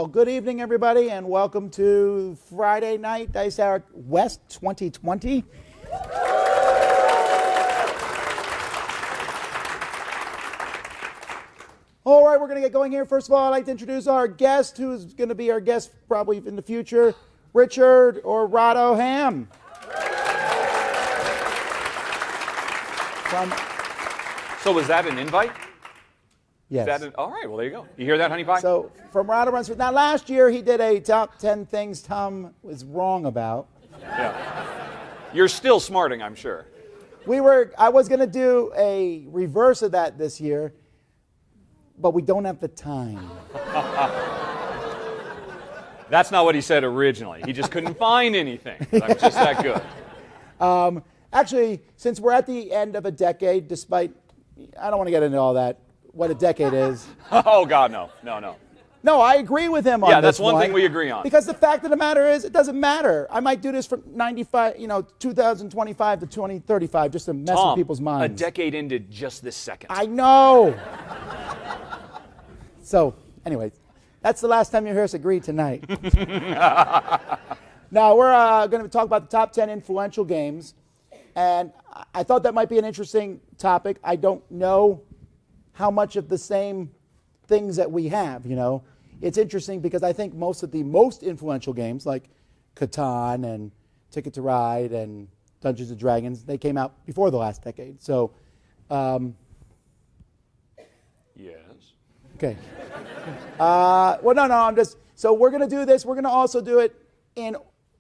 Well, good evening, everybody, and welcome to Friday Night Dice Hour West 2020. All right, we're going to get going here. First of all, I'd like to introduce our guest, who is going to be our guest probably in the future, Richard or Rahdo Tom. So was that an invite? Yes. All right, well, there you go. You hear that, honey pie? So, from Rahdo runs. Now, last year he did a top 10 things Tom was wrong about. Yeah. You're still smarting, I'm sure. I was going to do a reverse of that this year, but we don't have the time. That's not what he said originally. He just couldn't find anything. I'm just that good. Actually, since we're at the end of a decade, despite, I don't want to get into all that, what a decade is. Oh, God, no. No. No, I agree with him on Yeah, this that's one thing we agree on. Because the fact of the matter is, it doesn't matter. I might do this from 2025 to 2035 just to mess with people's minds. A decade ended just this second. I know. So, anyway, that's the last time you hear us agree tonight. Now, we're going to talk about the top 10 influential games. And I thought that might be an interesting topic. I don't know how much of the same things that we have, It's interesting because I think most of the most influential games, like Catan and Ticket to Ride and Dungeons & Dragons, they came out before the last decade. So, yes. Okay. So we're going to do this. We're going to also do it in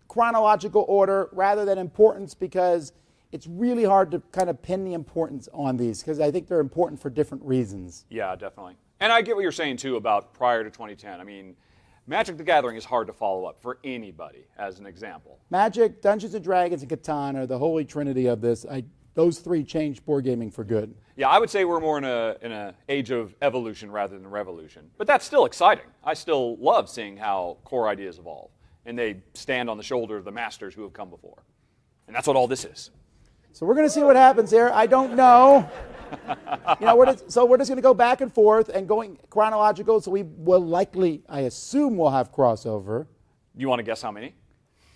chronological order rather than importance, because it's really hard to kind of pin the importance on these, because I think they're important for different reasons. Yeah, definitely. And I get what you're saying, too, about prior to 2010. I mean, Magic the Gathering is hard to follow up for anybody, as an example. Magic, Dungeons & Dragons, and Catan are the holy trinity of this. Those three changed board gaming for good. Yeah, I would say we're more in an age of evolution rather than revolution. But that's still exciting. I still love seeing how core ideas evolve. And they stand on the shoulder of the masters who have come before. And that's what all this is. So we're going to see what happens here. I don't know. We're just going to go back and forth and going chronological. So we will likely, I assume, we'll have crossover. You want to guess how many?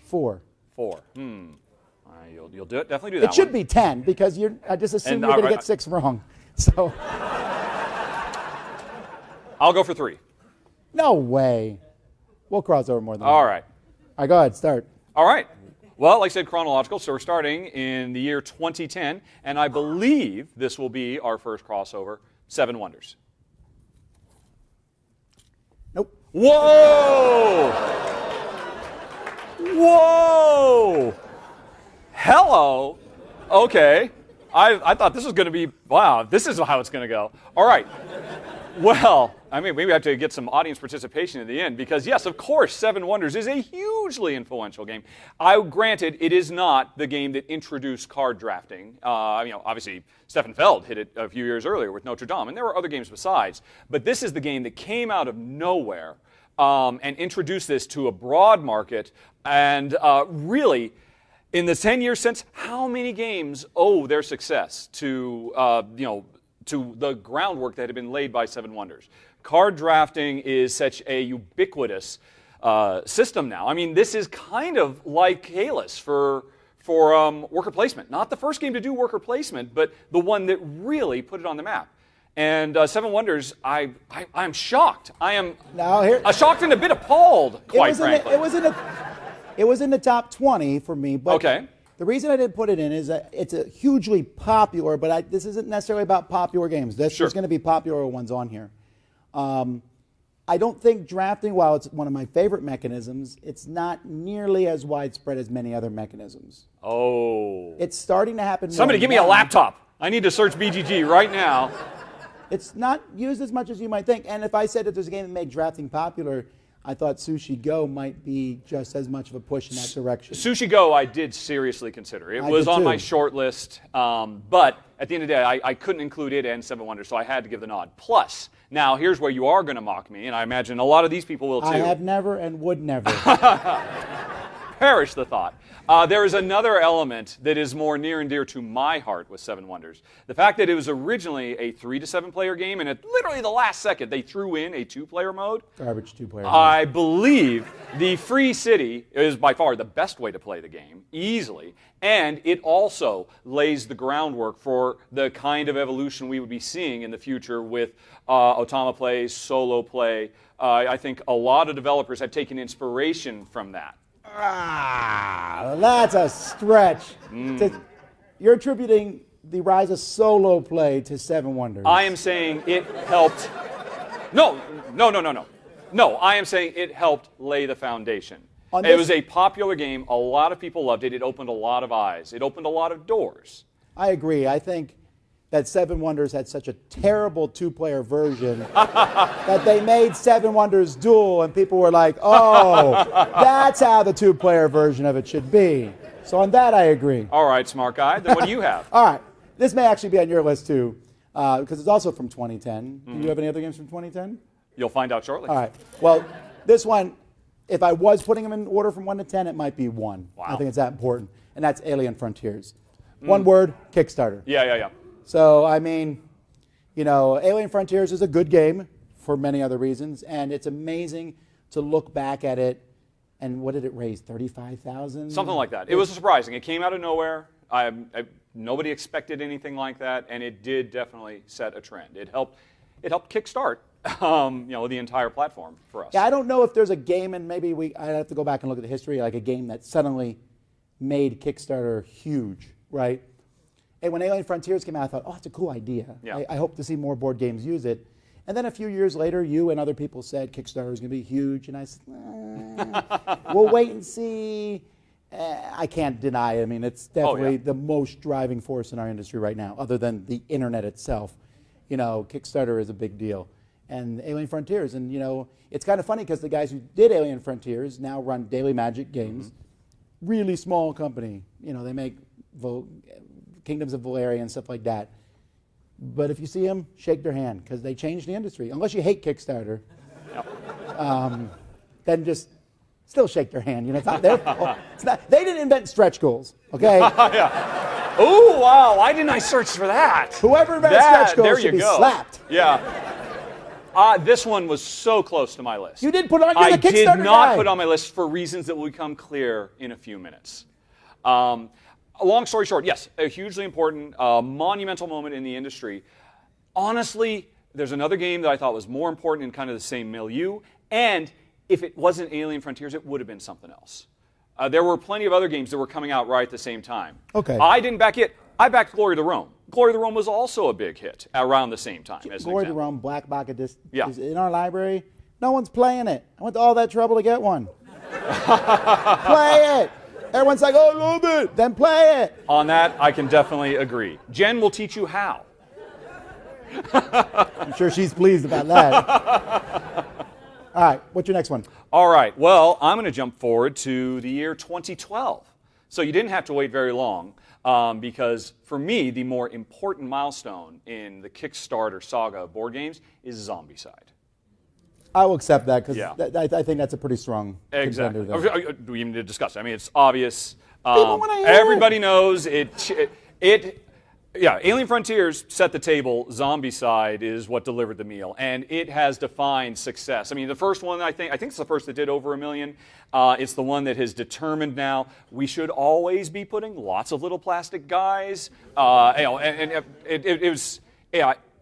4. 4. You'll do it. Definitely do that. It should be 10, because I just assume you're going to get 6 wrong. So I'll go for 3. No way. We'll cross over more than that. All right. All right, go ahead. Start. All right. Well, like I said, chronological, so we're starting in the year 2010, and I believe this will be our first crossover, 7 Wonders. Nope. Whoa! Whoa! Hello! Okay. I thought this was going to be, wow, this is how it's going to go. All right. Well, I mean, maybe we have to get some audience participation in the end, because yes, of course, 7 Wonders is a hugely influential game. Granted, it is not the game that introduced card drafting. Obviously, Stefan Feld hit it a few years earlier with Notre Dame, and there were other games besides. But this is the game that came out of nowhere and introduced this to a broad market. And really, in the 10 years since, how many games owe their success to the groundwork that had been laid by 7 Wonders? Card drafting is such a ubiquitous system now. I mean, this is kind of like Kalis for worker placement. Not the first game to do worker placement, but the one that really put it on the map. And 7 Wonders, I'm shocked. I am shocked and a bit appalled, quite frankly. It was in the top 20 for me. But okay. The reason I didn't put it in is that it's a hugely popular, but this isn't necessarily about popular games. There's going to be popular ones on here. I don't think drafting, while it's one of my favorite mechanisms, it's not nearly as widespread as many other mechanisms. Oh. It's starting to happen. Somebody give me a laptop. I need to search BGG right now. It's not used as much as you might think. And if I said that there's a game that made drafting popular, I thought Sushi Go might be just as much of a push in that direction. Sushi Go I did seriously consider. It was on my short list, but at the end of the day, I couldn't include it and 7 Wonders, so I had to give the nod. Plus, now here's where you are going to mock me, and I imagine a lot of these people will too. I have never and would never. Perish the thought. There is another element that is more near and dear to my heart with Seven Wonders. The fact that it was originally a 3 to 7 player game, and at literally the last second they threw in a 2-player mode. Garbage 2-player mode. I believe the free city is by far the best way to play the game, easily, and it also lays the groundwork for the kind of evolution we would be seeing in the future with Otama play, solo play. I think a lot of developers have taken inspiration from that. That's a stretch. You're attributing the rise of solo play to Seven Wonders. I am saying it helped. No. No, I am saying it helped lay the foundation. It was a popular game. A lot of people loved it. It opened a lot of eyes. It opened a lot of doors. I agree. I think that Seven Wonders had such a terrible 2-player version that they made Seven Wonders Duel, and people were like, oh, that's how the 2-player version of it should be. So on that, I agree. All right, smart guy. Then what do you have? All right. This may actually be on your list, too, because it's also from 2010. Do you have any other games from 2010? You'll find out shortly. All right. Well, this one, if I was putting them in order from 1 to 10, it might be 1. Wow. I think it's that important, and that's Alien Frontiers. One word, Kickstarter. Yeah. So, I mean, you know, Alien Frontiers is a good game for many other reasons, and it's amazing to look back at it. And what did it raise? 35,000? Something like that. It was surprising. It came out of nowhere. Nobody expected anything like that, and it did definitely set a trend. It helped kickstart, the entire platform for us. Yeah, I don't know if there's a game, and maybe I'd have to go back and look at the history, like a game that suddenly made Kickstarter huge, right? And when Alien Frontiers came out, I thought, oh, it's a cool idea. Yeah. I hope to see more board games use it. And then a few years later, you and other people said Kickstarter is going to be huge. And I said, we'll wait and see. I can't deny it. I mean, it's definitely the most driving force in our industry right now, other than the internet itself. You know, Kickstarter is a big deal. And Alien Frontiers. And, you know, it's kind of funny because the guys who did Alien Frontiers now run Daily Magic Games. Really small company. You know, they make Kingdoms of Valeria and stuff like that. But if you see them, shake their hand because they changed the industry. Unless you hate Kickstarter, then just still shake their hand. You know, it's not their fault. They didn't invent stretch goals, okay? Yeah. Oh, wow. Why didn't I search for that? Whoever invented stretch goals should be slapped. Yeah. This one was so close to my list. You did put on your Kickstarter I did not guy. put on my list for reasons that will become clear in a few minutes. Long story short, yes, a hugely important, monumental moment in the industry. Honestly, there's another game that I thought was more important in kind of the same milieu, and if it wasn't Alien Frontiers, it would have been something else. There were plenty of other games that were coming out right at the same time. Okay. I didn't back it. I backed Glory to Rome. Glory to Rome was also a big hit around the same time. As Glory an to Rome, Black Box is in our library. No one's playing it. I went to all that trouble to get one. Play it. Everyone's like, oh, I love it. Then play it. On that, I can definitely agree. Jen will teach you how. I'm sure she's pleased about that. All right, what's your next one? All right, well, I'm going to jump forward to the year 2012. So you didn't have to wait very long because for me, the more important milestone in the Kickstarter saga of board games is Zombicide. I will accept that because Yeah. I think that's a pretty strong Exactly. contender there. Do we even need to discuss it? I mean, it's obvious. People wanna hear Everybody knows it. Alien Frontiers set the table. Zombicide is what delivered the meal, and it has defined success. I mean, the first one, I think it's the first that did over 1 million. It's the one that has determined now we should always be putting lots of little plastic guys.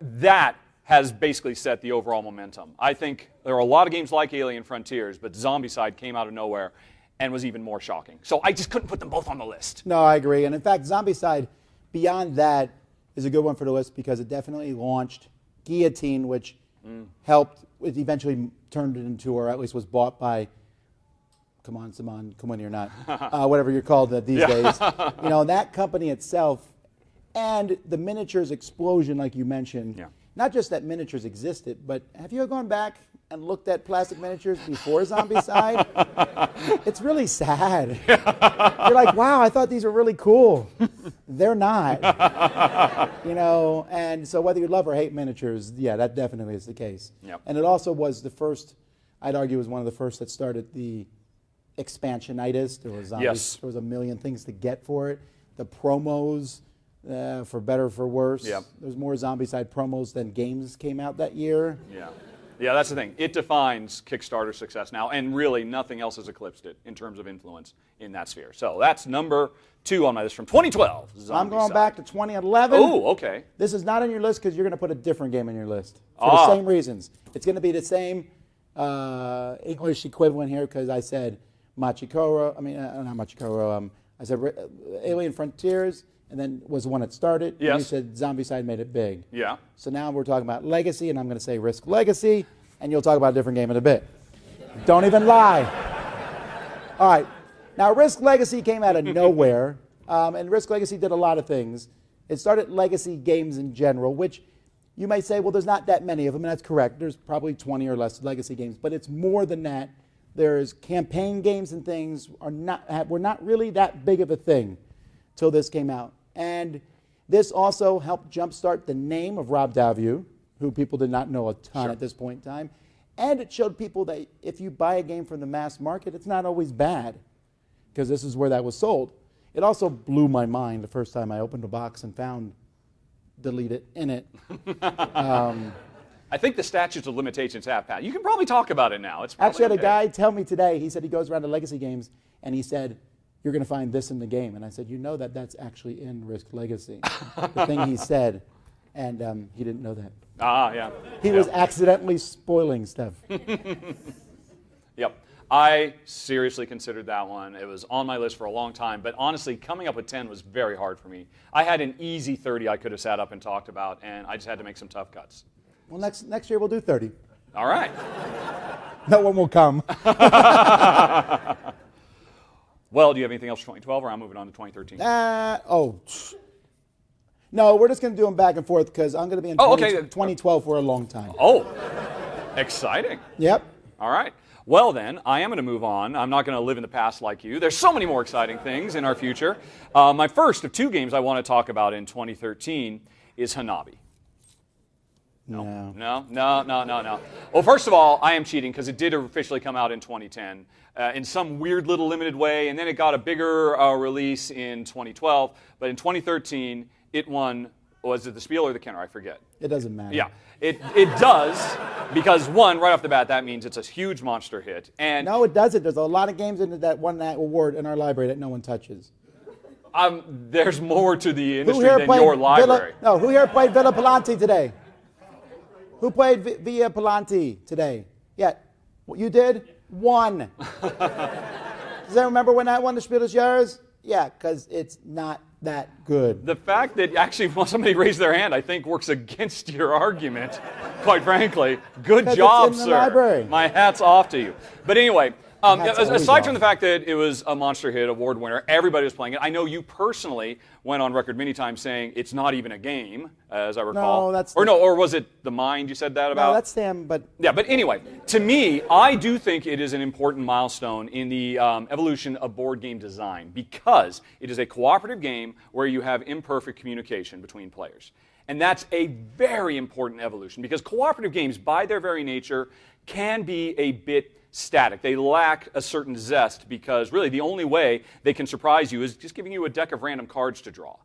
That has basically set the overall momentum. I think there are a lot of games like Alien Frontiers, but Zombicide came out of nowhere and was even more shocking. So I just couldn't put them both on the list. No, I agree. And in fact, Zombicide, beyond that, is a good one for the list because it definitely launched Guillotine, which helped. It eventually turned it into, or at least was bought by, come on, Simon, come on, you're not, whatever you're called these days. You know, that company itself and the miniatures explosion, like you mentioned. Yeah. Not just that miniatures existed, but have you ever gone back and looked at plastic miniatures before Zombicide? It's really sad. You're like, wow, I thought these were really cool. They're not. You know, and so whether you love or hate miniatures, yeah, that definitely is the case. Yep. And it also was the first, I'd argue, was one of the first that started the expansionitis. There was zombies. Yes. There was a million things to get for it. The promos, for better or for worse. Yep. There's more Zombicide promos than games came out that year. Yeah. Yeah, that's the thing. It defines Kickstarter success now, and really nothing else has eclipsed it in terms of influence in that sphere. So that's number 2 on my list from 2012. I'm going back to 2011. Oh, okay. This is not on your list because you're going to put a different game on your list for the same reasons. It's going to be the same English equivalent here because I said Machikoro. I mean, not Machikoro. I said Alien Frontiers, and then was the one that started. Yes. And you said Zombicide made it big. Yeah. So now we're talking about Legacy, and I'm going to say Risk Legacy, and you'll talk about a different game in a bit. Don't even lie. All right. Now, Risk Legacy came out of nowhere, and Risk Legacy did a lot of things. It started legacy games in general, which you may say, well, there's not that many of them, and that's correct. There's probably 20 or less legacy games, but it's more than that. There's campaign games and things were not really that big of a thing till this came out. And this also helped jumpstart the name of Rob Daviau, who people did not know a ton at this point in time. And it showed people that if you buy a game from the mass market, it's not always bad, because this is where that was sold. It also blew my mind the first time I opened a box and found Delete It in it. I think the statutes of limitations have passed. You can probably talk about it now. It's Actually, I had a okay. guy tell me today, he said he goes around to legacy games, and he said, you're going to find this in the game. And I said, you know that's actually in Risk Legacy. The thing he said, and he didn't know that. Ah, yeah. He was accidentally spoiling stuff. Yep. I seriously considered that one. It was on my list for a long time, but honestly, coming up with 10 was very hard for me. I had an easy 30 I could have sat up and talked about, and I just had to make some tough cuts. Well, next year we'll do 30. All right. No one will come. Well, do you have anything else for 2012, or I'm moving on to 2013? No, we're just going to do them back and forth because I'm going to be in 2012 for a long time. Oh, exciting. Yep. All right. Well, then, I am going to move on. I'm not going to live in the past like you. There's so many more exciting things in our future. My first of 2 games I want to talk about in 2013 is Hanabi. No. Well, first of all, I am cheating because it did officially come out in 2010 in some weird little limited way, and then it got a bigger release in 2012. But in 2013, it won, was it the Spiel or the Kenner? I forget. It doesn't matter. Yeah, it does, because one, right off the bat, that means it's a huge monster hit. And no, it doesn't. There's a lot of games in that won that award in our library that no one touches. There's more to the industry than your library. Who here played Villa Palante today? Who played Villa Palante today? Yeah, you did? 1. Does anyone remember when I won the Spiel des Jahres? Yeah, because it's not that good. The fact that actually somebody raised their hand, I think, works against your argument, quite frankly. Good job, it's in the sir. library. My hat's off to you. But anyway, aside from off. the fact that it was a monster hit, award winner, everybody was playing it. I know you personally went on record many times saying it's not even a game, as I recall. Or was it The Mind you said that about? No, that's Sam, but... Yeah, but anyway, to me, I do think it is an important milestone in the evolution of board game design, because it is a cooperative game where you have imperfect communication between players. And that's a very important evolution, because cooperative games, by their very nature, can be a bit static. They lack a certain zest, because really the only way they can surprise you is just giving you a deck of random cards to draw.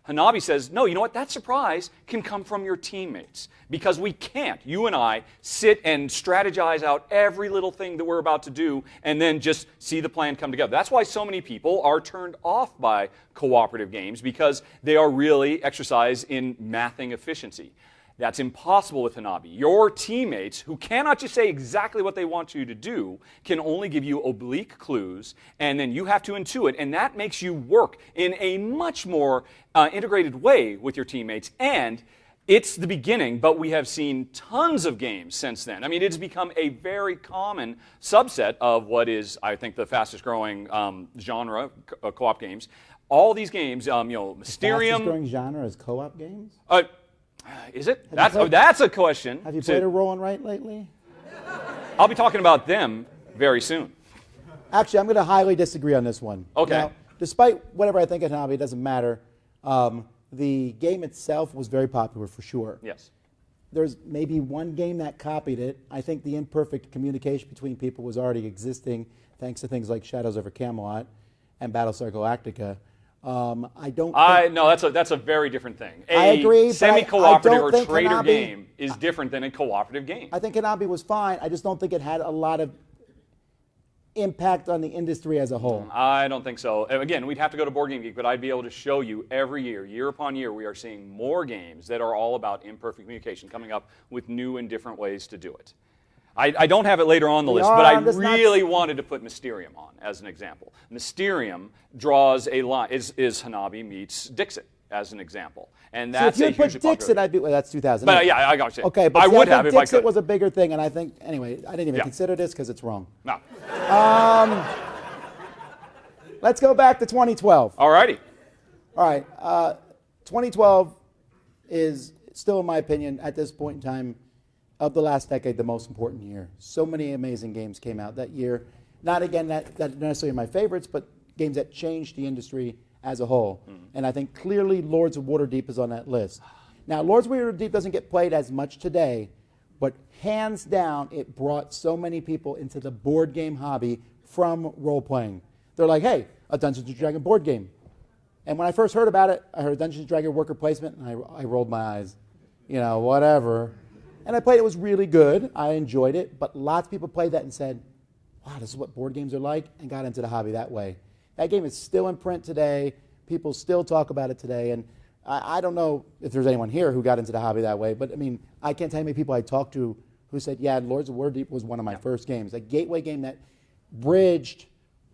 Hanabi says, no, you know what? That surprise can come from your teammates, because we can't, you and I, sit and strategize out every little thing that we're about to do and then just see the plan come together. That's why so many people are turned off by cooperative games, because they are really exercised in mathing efficiency. That's impossible with Hanabi. Your teammates, who cannot just say exactly what they want you to do, can only give you oblique clues, and then you have to intuit, and that makes you work in a much more integrated way with your teammates. And it's the beginning, but we have seen tons of games since then. I mean, it's become a very common subset of what is, I think, the fastest growing genre, co-op games. All these games, Mysterium. The fastest growing genre is co-op games? Is it? That's a question. Have you played a Roll and Write lately? I'll be talking about them very soon. Actually, I'm going to highly disagree on this one. Okay. Now, despite whatever I think of Hanabi, it doesn't matter. The game itself was very popular for sure. Yes. There's maybe one game that copied it. I think the imperfect communication between people was already existing. thanks to things like Shadows over Camelot and Battlestar Galactica. I don't. No, that's a very different thing. I agree. Semi-cooperative or think trader Hanabi, game is different than a cooperative game. I think Hanabi was fine. I just don't think it had a lot of impact on the industry as a whole. I don't think so. Again, we'd have to go to Board Game Geek, but I'd be able to show you every year upon year, we are seeing more games that are all about imperfect communication, coming up with new and different ways to do it. I don't have it later on the list, but I really wanted to put Mysterium on as an example. Mysterium draws a line, is Hanabi meets Dixit as an example. And that's so if you put Dixit, I'd be, well, that's 2000. But yeah, I got you. Okay, but I would have if I Dixit could. was a bigger thing, and I think, anyway, I didn't even consider this because it's wrong. No. Let's go back to 2012. All righty. All right. 2012 is still, in my opinion, at this point in time, of the last decade, the most important year. So many amazing games came out that year. Not, again, that necessarily my favorites, but games that changed the industry as a whole. And I think clearly Lords of Waterdeep is on that list. Now, Lords of Waterdeep doesn't get played as much today, but hands down, it brought so many people into the board game hobby from role-playing. They're like, hey, a Dungeons & Dragons board game. And when I first heard about it, I heard Dungeons & Dragons worker placement, and I rolled my eyes. You know, whatever. And I played it. It was really good. I enjoyed it. But lots of people played that and said, wow, this is what board games are like, and got into the hobby that way. That game is still in print today. People still talk about it today. And I don't know if there's anyone here who got into the hobby that way, but I mean, I can't tell you how many people I talked to who said, yeah, Lords of Waterdeep was one of my first games. A gateway game that bridged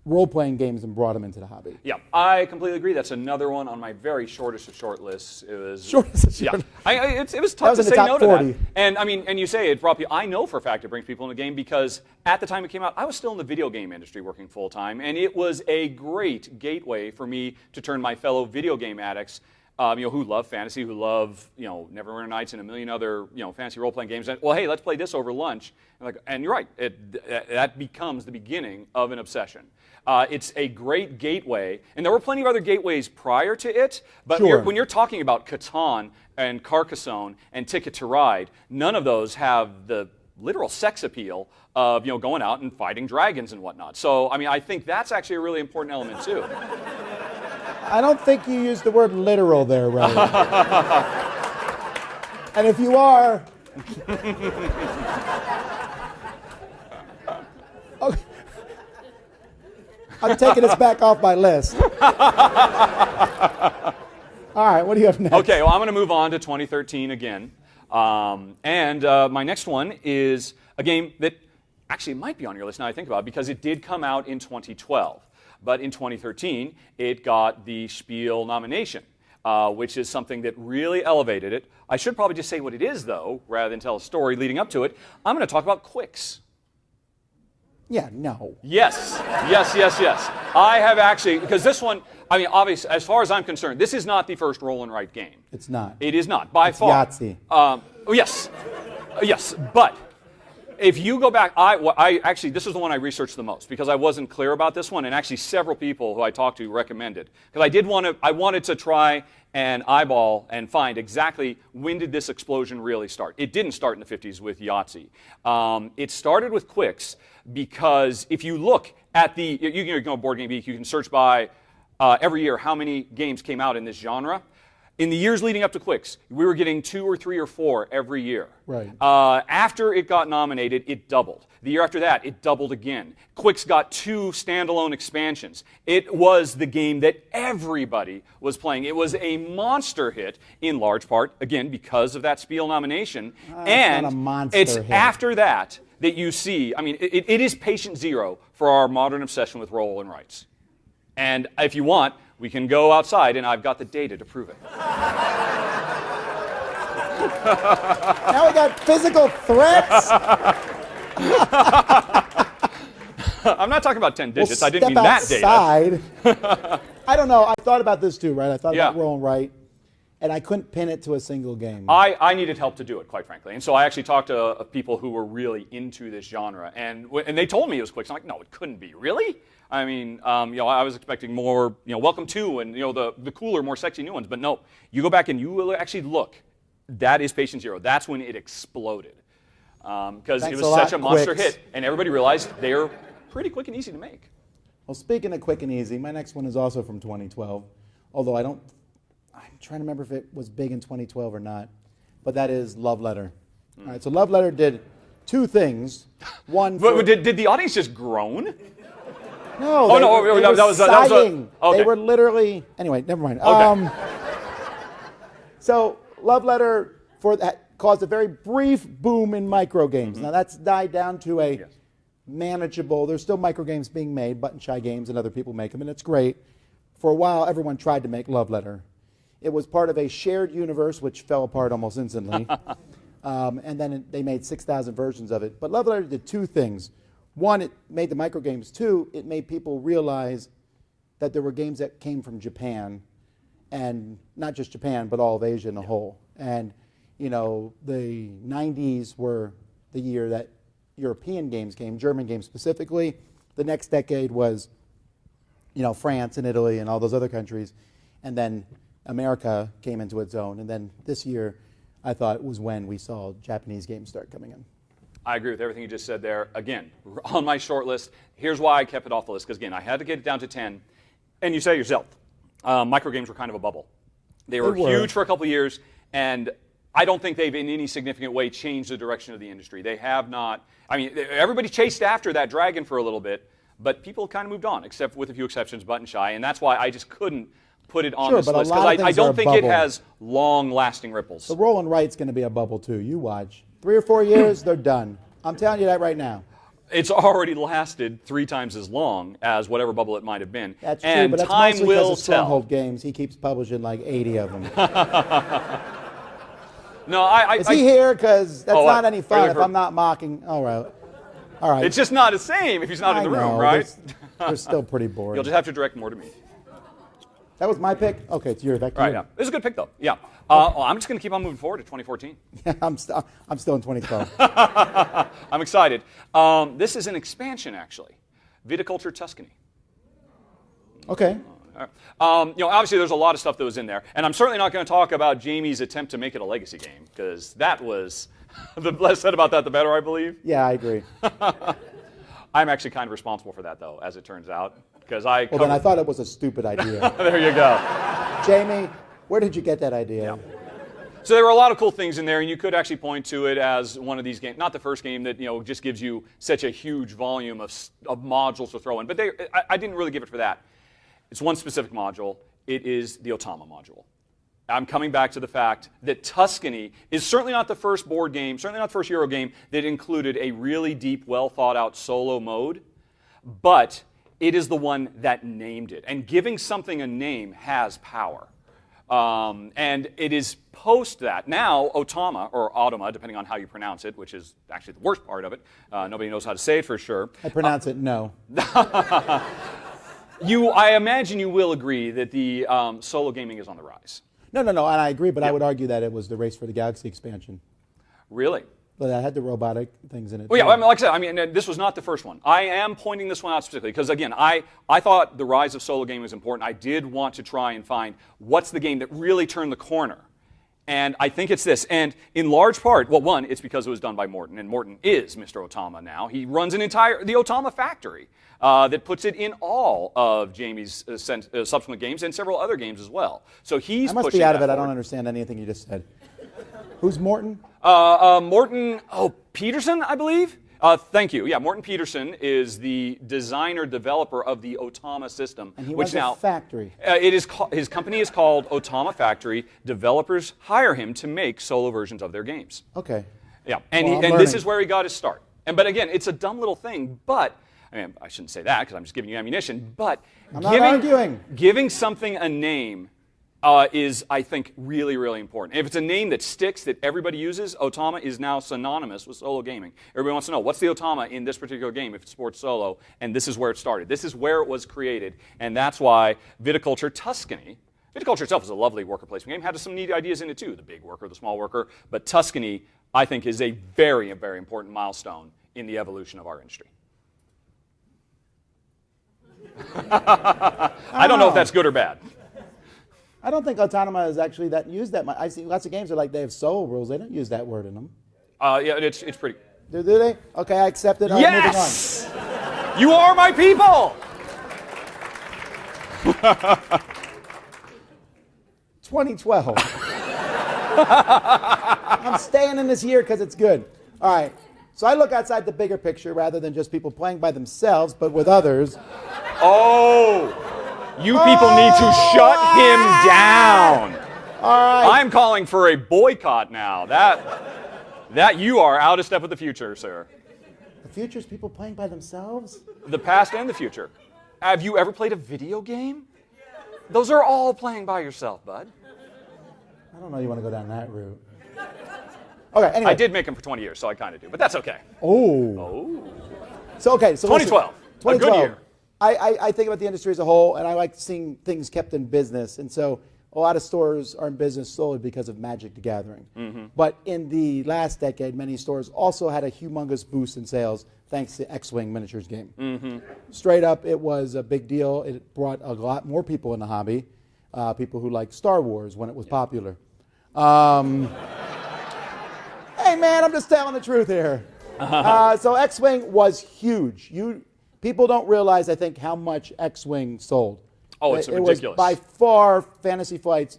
role-playing games and brought them into the hobby. Yeah, I completely agree. That's another one on my very shortest of short lists. It was shortest of short. Yeah, it was tough to say no to 40. that. And I mean, and you say it brought people. I know for a fact it brings people in the game because at the time it came out, I was still in the video game industry working full time, and it was a great gateway for me to turn my fellow video game addicts. Who love fantasy, who love, Neverwinter Nights and a million other, fantasy role-playing games. And, well, hey, let's play this over lunch. And you're right, that becomes the beginning of an obsession. It's a great gateway, and there were plenty of other gateways prior to it, but when you're talking about Catan and Carcassonne and Ticket to Ride, none of those have the literal sex appeal of, going out and fighting dragons and whatnot. So, I mean, I think that's actually a really important element, too. I don't think you used the word literal there, Ray. And if you are... Okay. I'm taking this back off my list. All right, what do you have next? Okay, well, I'm going to move on to 2013 again. My next one is a game that actually might be on your list now I think about it, because it did come out in 2012. But in 2013, it got the Spiel nomination, which is something that really elevated it. I should probably just say what it is, though, rather than tell a story leading up to it. I'm going to talk about Quicks. Yeah, no. Yes. I have actually, because this one, I mean, obviously, as far as I'm concerned, this is not the first roll and write game. It's not. It is not, by far. Yahtzee. Yes, but if you go back, I actually, this is the one I researched the most because I wasn't clear about this one, and actually several people who I talked to recommended. Because I wanted to try and eyeball and find exactly when did this explosion really start. It didn't start in the 50s with Yahtzee. It started with Quicks because if you look at you can go to Board Game Geek, you can search by every year how many games came out in this genre. In the years leading up to Quicks, we were getting 2 or 3 or 4 every year. Right. After it got nominated, it doubled. The year after that, it doubled again. Quicks got 2 standalone expansions. It was the game that everybody was playing. It was a monster hit, in large part, again, because of that Spiel nomination. And it's after that you see, I mean, it is patient zero for our modern obsession with roll and writes. And if you want, we can go outside, and I've got the data to prove it. Now we got physical threats? I'm not talking about 10 digits. Well, I didn't mean that outside. data. I don't know. I thought about this too, right? I thought Yeah. about roll and write, and I couldn't pin it to a single game. I needed help to do it, quite frankly. And so I actually talked to people who were really into this genre. And they told me it was Quicks. I'm like, no, it couldn't be. Really? I mean, I was expecting more, Welcome to and, the cooler, more sexy new ones. But no, you go back and you will actually look. That is patient zero. That's when it exploded. Because it was such a monster hit. And everybody realized they're pretty quick and easy to make. Well, speaking of quick and easy, my next one is also from 2012, although I'm trying to remember if it was big in 2012 or not, but that is Love Letter. All right, so Love Letter did two things. One, did the audience just groan? No, that was sighing. Okay. They were literally, anyway, never mind. Okay. So Love Letter caused a very brief boom in micro games. Now that's died down to a manageable. There's still micro games being made, Button Shy Games and other people make them, and it's great. For a while, everyone tried to make Love Letter. It was part of a shared universe, which fell apart almost instantly. And then they made 6,000 versions of it. But Love Letter did two things. One, it made the micro games. Two, it made people realize that there were games that came from Japan, and not just Japan, but all of Asia in a whole. And you know, the 90s were the year that European games came, German games specifically. The next decade was, you know, France and Italy and all those other countries. And then America came into its own. And then this year, I thought, was when we saw Japanese games start coming in. I agree with everything you just said there. Again, on my short list, here's why I kept it off the list. Because, again, I had to get it down to 10. And you say it yourself, micro games were kind of a bubble. They were huge for a couple of years, and I don't think they've in any significant way changed the direction of the industry. They have not. I mean, everybody chased after that dragon for a little bit, but people kind of moved on, except with a few exceptions, Button Shy, and that's why I just couldn't put it on this list, because I don't think it has long-lasting ripples. The Roll and Write's going to be a bubble, too. You watch. 3 or 4 years, they're done. I'm telling you that right now. It's already lasted 3 times as long as whatever bubble it might have been. That's true, and but that's time mostly will because of Stronghold tell. Games. He keeps publishing like 80 of them. No, Is he here? Because that's not any fun if I'm not mocking. All right. All right. It's just not the same if he's not in the room, right? They're still pretty boring. You'll just have to direct more to me. That was my pick? Okay, it's yours. Back to Right, you. yeah. This is a good pick, though. Yeah. I'm just going to keep on moving forward to 2014. Yeah, I'm still in 2012. I'm excited. This is an expansion, actually. Viticulture Tuscany. Okay. You know, obviously there's a lot of stuff that was in there, and I'm certainly not going to talk about Jamie's attempt to make it a legacy game, because that was, the less said about that, the better, I believe. Yeah, I agree. I'm actually kind of responsible for that, though, as it turns out, because Well, then I thought it was a stupid idea. There you go. Jamie, where did you get that idea? Yeah. So there were a lot of cool things in there, and you could actually point to it as one of these games, not the first game that, you know, just gives you such a huge volume of modules to throw in, but I didn't really give it for that. It's one specific module. It is the Otama module. I'm coming back to the fact that Tuscany is certainly not the first board game, certainly not the first Euro game that included a really deep, well-thought-out solo mode, but it is the one that named it. And giving something a name has power. And it is post that. Now, Otama, or Automa, depending on how you pronounce it, which is actually the worst part of it. Nobody knows how to say it for sure. I pronounce it no. I imagine you will agree that the solo gaming is on the rise. No, and I agree, but I would argue that it was the Race for the Galaxy expansion. Really? But I had the robotic things in it. Well, yeah, I mean, like I said, this was not the first one. I am pointing this one out specifically because, again, I thought the rise of solo gaming was important. I did want to try and find what's the game that really turned the corner. And I think it's this. And in large part, well, one, it's because it was done by Morton, and Morton is Mr. Otama now. He runs the Otama factory that puts it in all of Jamie's subsequent games and several other games as well. So he's I must pushing be out of it. that I don't forward. understand anything you just said. Who's Morton? Morton Peterson, I believe. Thank you. Yeah, Morton Peterson is the designer, developer of the Otama system, And he which runs now a factory. his company is called Otama Factory. Developers hire him to make solo versions of their games. Okay. Yeah, and, Well, I'm and this learning. is where he got his start. But again, it's a dumb little thing. But I mean, I shouldn't say that because I'm just giving you ammunition. But I'm not arguing. Giving something a name is, I think, really, really important. If it's a name that sticks, that everybody uses, Otama is now synonymous with solo gaming. Everybody wants to know, what's the Otama in this particular game if it's sports solo? And this is where it started. This is where it was created. And that's why Viticulture Tuscany, Viticulture itself is a lovely worker placement game, had some neat ideas in it too, the big worker, the small worker. But Tuscany, I think, is a very, very important milestone in the evolution of our industry. I don't know if that's good or bad. I don't think Autonoma is actually used that much. I see lots of games are like they have solo rules. They don't use that word in them. Yeah, it's pretty. Do they? Okay, I accept it. Yes! You are my people. 2012. I'm staying in this year because it's good. All right. So I look outside the bigger picture rather than just people playing by themselves, but with others. Oh, you people need to shut him down. All right. I'm calling for a boycott now. That you are out of step with the future, sir. The future's people playing by themselves? The past and the future. Have you ever played a video game? Those are all playing by yourself, bud. I don't know you want to go down that route. Okay, anyway. I did make them for 20 years, so I kind of do, but that's okay. Oh. So, okay. So 2012. A good year. I think about the industry as a whole, and I like seeing things kept in business. And so a lot of stores are in business solely because of Magic the Gathering. Mm-hmm. But in the last decade, many stores also had a humongous boost in sales thanks to X-Wing miniatures game. Mm-hmm. Straight up, it was a big deal. It brought a lot more people in the hobby, people who liked Star Wars when it was popular. Hey, man, I'm just telling the truth here. So X-Wing was huge. People don't realize, I think, how much X-Wing sold. Oh, it's ridiculous. It was by far Fantasy Flight's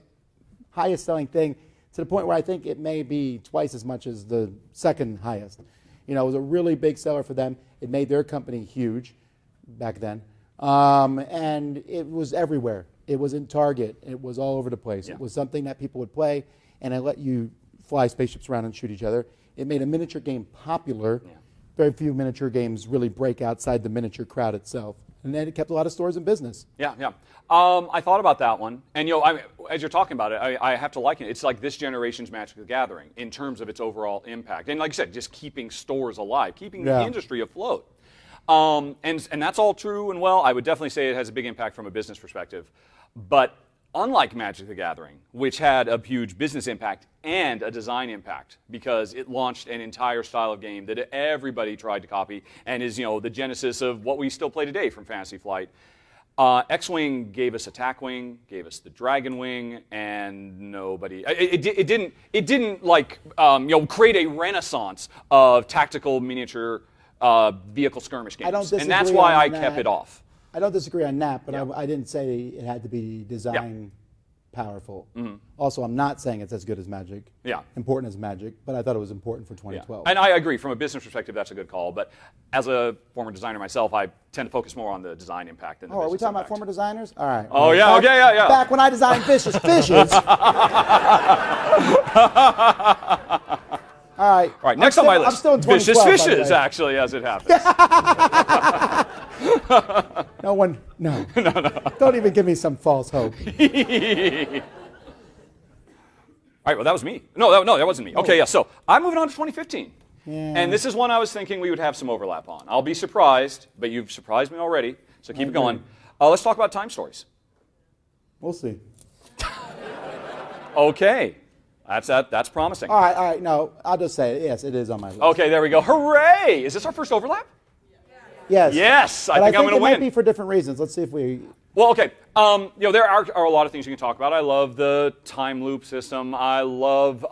highest selling thing, to the point where I think it may be twice as much as the second highest. You know, it was a really big seller for them. It made their company huge back then. And it was everywhere. It was in Target. It was all over the place. Yeah. It was something that people would play, and it let you fly spaceships around and shoot each other. It made a miniature game popular. Yeah. Very few miniature games really break outside the miniature crowd itself. And then it kept a lot of stores in business. Yeah, yeah. I thought about that one. And, as you're talking about it, I have to liken it. It's like this generation's Magic the Gathering in terms of its overall impact. And like I said, just keeping stores alive, keeping the industry afloat. And that's all true and well. I would definitely say it has a big impact from a business perspective. But unlike Magic the Gathering, which had a huge business impact and a design impact because it launched an entire style of game that everybody tried to copy and is, the genesis of what we still play today from Fantasy Flight. X-Wing gave us Attack Wing, gave us the Dragon Wing, and nobody. It didn't like create a renaissance of tactical miniature vehicle skirmish games, and that's why I kept it off. I don't disagree on that, but I didn't say it had to be design powerful. Mm-hmm. Also, I'm not saying it's as good as Magic, important as Magic, but I thought it was important for 2012. Yeah. And I agree, from a business perspective, that's a good call. But as a former designer myself, I tend to focus more on the design impact than the business are we talking impact. about former designers? All right. Oh, yeah, yeah. Back when I designed fishes. All right, next on my list. I'm still in 2012, fishes, actually, as it happens. No. Don't even give me some false hope. All right, well, that was me. No, that wasn't me. Okay, yeah, so I'm moving on to 2015. Yeah. And this is one I was thinking we would have some overlap on. I'll be surprised, but you've surprised me already, so keep it going. Let's talk about time stories. We'll see. Okay. That's promising. All right. No, I'll just say it. Yes, it is on my list. Okay, there we go. Hooray! Is this our first overlap? Yes. Yes, I think I'm going to win. It might be for different reasons. Let's see if we... Well, okay. There are a lot of things you can talk about. I love the time loop system. I love,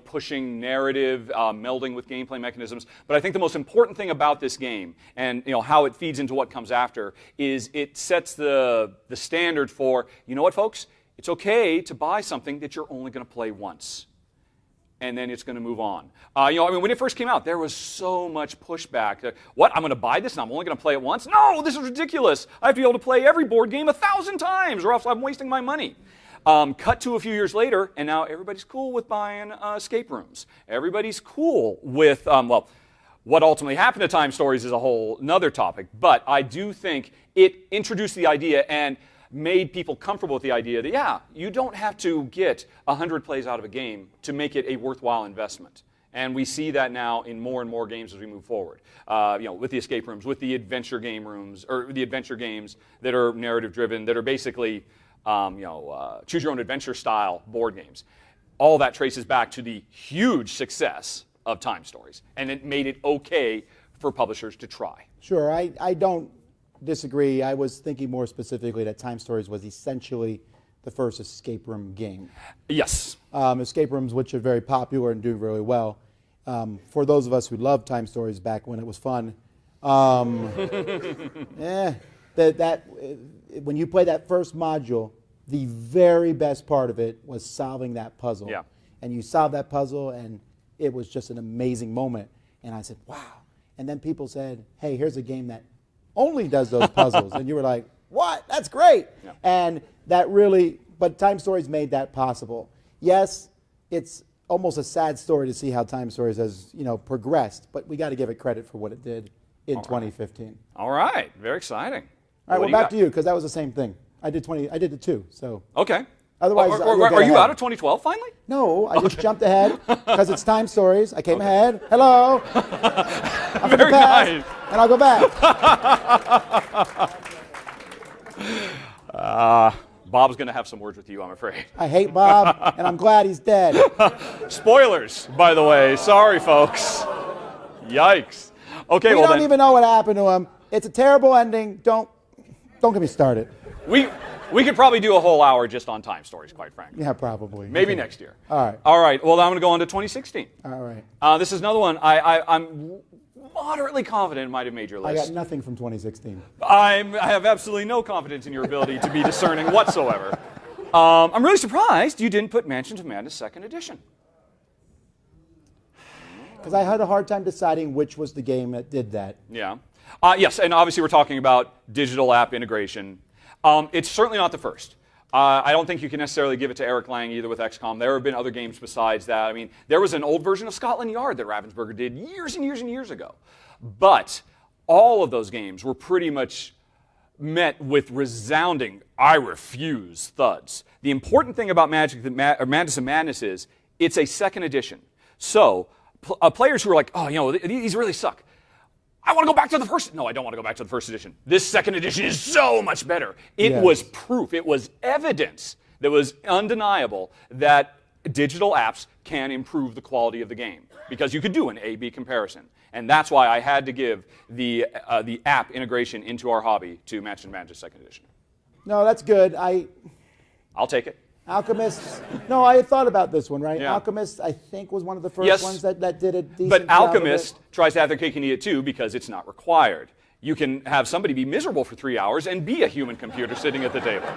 pushing narrative, melding with gameplay mechanisms. But I think the most important thing about this game and, how it feeds into what comes after is it sets the standard for, you know what, folks? It's okay to buy something that you're only going to play once. And then it's going to move on. When it first came out, there was so much pushback. What? I'm going to buy this and I'm only going to play it once? No, this is ridiculous. I have to be able to play every board game 1,000 times or else I'm wasting my money. Cut to a few years later, and now everybody's cool with buying escape rooms. Everybody's cool with, what ultimately happened to Time Stories is a whole another topic. But I do think it introduced the idea and made people comfortable with the idea that, you don't have to get 100 plays out of a game to make it a worthwhile investment. And we see that now in more and more games as we move forward. With the escape rooms, with the adventure game rooms, or the adventure games that are narrative-driven, that are basically, choose-your-own-adventure style board games. All that traces back to the huge success of Time Stories. And it made it okay for publishers to try. Sure, I don't disagree. I was thinking more specifically that Time Stories was essentially the first escape room game. Yes. Escape rooms, which are very popular and do really well. For those of us who loved Time Stories back when it was fun, When you play that first module, the very best part of it was solving that puzzle. Yeah. And you solved that puzzle, and it was just an amazing moment. And I said, wow. And then people said, hey, here's a game that only does those puzzles. And you were like, what? That's great. Yeah. And that really, but Time Stories made that possible. Yes, it's almost a sad story to see how Time Stories has, progressed, but we got to give it credit for what it did in 2015. All right. Very exciting. All right, well, back to you, because that was the same thing. I did the 2, so. Okay. Otherwise, are you out of 2012 finally? No, I just jumped ahead because it's Time Stories. I came ahead. Hello. I'm Very nice. And I'll go back. Bob's going to have some words with you, I'm afraid. I hate Bob, and I'm glad he's dead. Spoilers, by the way. Sorry, folks. Yikes. Okay, We don't even know what happened to him. It's a terrible ending. Don't get me started. We could probably do a whole hour just on Time Stories, quite frankly. Yeah, probably. Maybe Okay. next year. All right. All right. Well, I'm going to go on to 2016. All right. This is another one I'm moderately confident might have made your I list. got nothing from 2016. I have absolutely no confidence in your ability to be discerning whatsoever. I'm really surprised you didn't put Mansions of Madness 2nd Edition. Because I had a hard time deciding which was the game that did that. Yeah. Yes, and obviously we're talking about digital app integration. It's certainly not the first. I don't think you can necessarily give it to Eric Lang either with XCOM. There have been other games besides that. I mean, there was an old version of Scotland Yard that Ravensburger did years and years and years ago. But all of those games were pretty much met with resounding, I refuse thuds. The important thing about Mansions of Madness is it's a 2nd edition. So players who are like, oh, these really suck. I want to go back to the first. No, I don't want to go back to the 1st edition. This 2nd edition is so much better. It was proof. It was evidence that was undeniable that digital apps can improve the quality of the game because you could do an A/B comparison. And that's why I had to give the app integration into our hobby to Mansions of Madness 2nd edition. No, that's good. I'll take it. Alchemist. No, I had thought about this one, right? Yeah. Alchemist, I think, was one of the first ones that did a decent But job of Alchemist it. tries to have their cake and eat it too because it's not required. You can have somebody be miserable for 3 hours and be a human computer sitting at the table.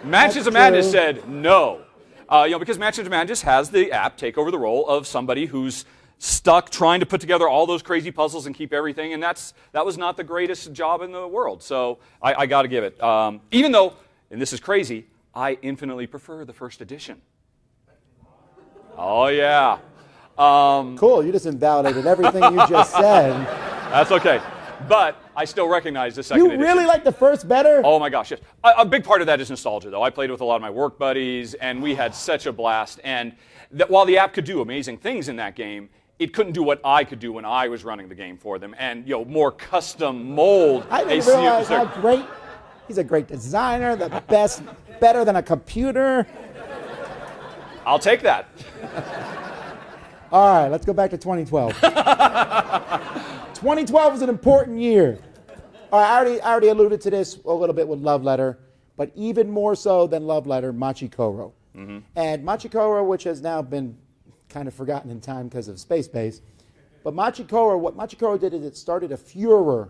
Mansions of Madness said no. Because Mansions of Madness has the app take over the role of somebody who's stuck trying to put together all those crazy puzzles and keep everything, and that was not the greatest job in the world. So I got to give it. Even though, and this is crazy, I infinitely prefer the 1st edition. Oh, yeah. Cool, you just invalidated everything you just said. That's okay. But I still recognize the 2nd edition. You really like the first better? Oh, my gosh, yes. A big part of that is nostalgia, though. I played with a lot of my work buddies, and we had such a blast. And while the app could do amazing things in that game, it couldn't do what I could do when I was running the game for them, and more custom mold. I didn't realize how great. He's a great designer, the best, better than a computer. I'll take that. All right, let's go back to 2012. 2012 was an important year. All right, I already alluded to this a little bit with Love Letter, but even more so than Love Letter, Machikoro. Mm-hmm. And Machikoro, which has now been kind of forgotten in time because of Space Base, but what Machikoro did is it started a furor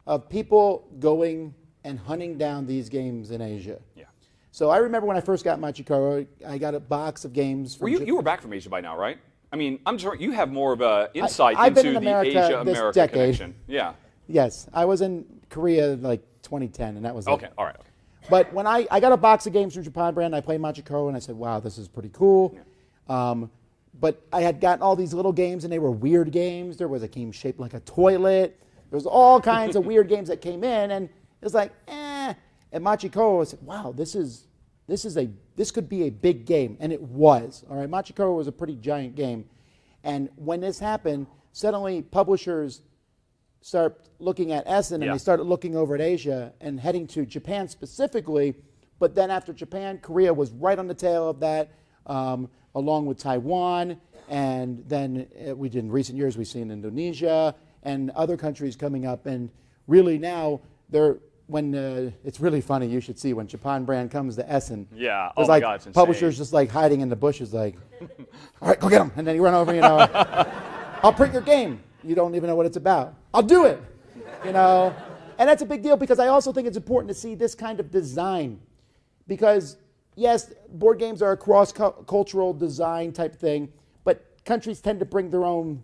of people going and hunting down these games in Asia. Yeah. So I remember when I first got Machikoro, I got a box of games. You were back from Asia by now, right? I mean, I'm sure you have more of an insight I've been into in the America Asia-America this decade. connection. Yeah. Yes, I was in Korea like 2010, and that was Okay, it. all right. But when I got a box of games from Japan Brand, I played Machikoro, and I said, wow, this is pretty cool. Yeah. But I had gotten all these little games, and they were weird games. There was a game shaped like a toilet. There was all kinds of weird games that came in, and it was like, eh. And Machikoro, I said, wow, this could be a big game, and it was. All right, Machikoro was a pretty giant game. And when this happened, suddenly publishers start looking at Essen, and they started looking over at Asia and heading to Japan specifically. But then after Japan, Korea was right on the tail of that, along with Taiwan. And then in recent years, we've seen Indonesia and other countries coming up. And really now, it's really funny, you should see when Japan Brand comes to Essen. Yeah, there's my God, it's insane. Publishers just like hiding in the bushes like, all right, go get them. And then you run over, I'll print your game. you don't even know what it's about. I'll do it, you know. And that's a big deal because I also think it's important to see this kind of design. Because, yes, board games are a cross-cultural design type thing, but countries tend to bring their own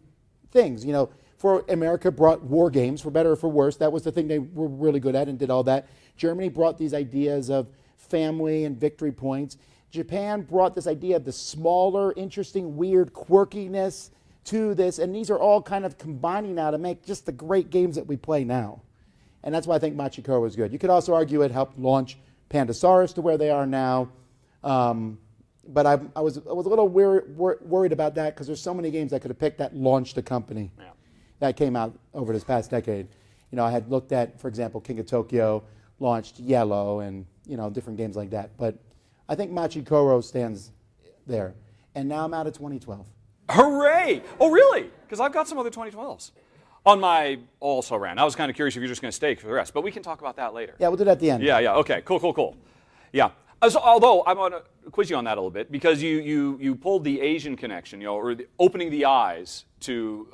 things. You know, for America brought war games, for better or for worse. That was the thing they were really good at and did all that. Germany brought these ideas of family and victory points. Japan brought this idea of the smaller, interesting, weird quirkiness to this. And these are all kind of combining now to make just the great games that we play now. And that's why I think Machikoro was good. You could also argue it helped launch Pandasaurus to where they are now. But I was a little worried about that because there's so many games I could have picked that launched a company that came out over this past decade. You know, I had looked at, for example, King of Tokyo launched Yellow and, you know, different games like that. But I think Machikoro stands there. And now I'm out of 2012. Hooray! Oh, really? Because I've got some other 2012s. On my also ran. I was kind of curious if you're just going to stay for the rest, but we can talk about that later. Yeah, we'll do that at the end. Yeah, okay, cool. Yeah. Although I'm going to quiz you on that a little bit because you pulled the Asian connection, you know, or opening the eyes to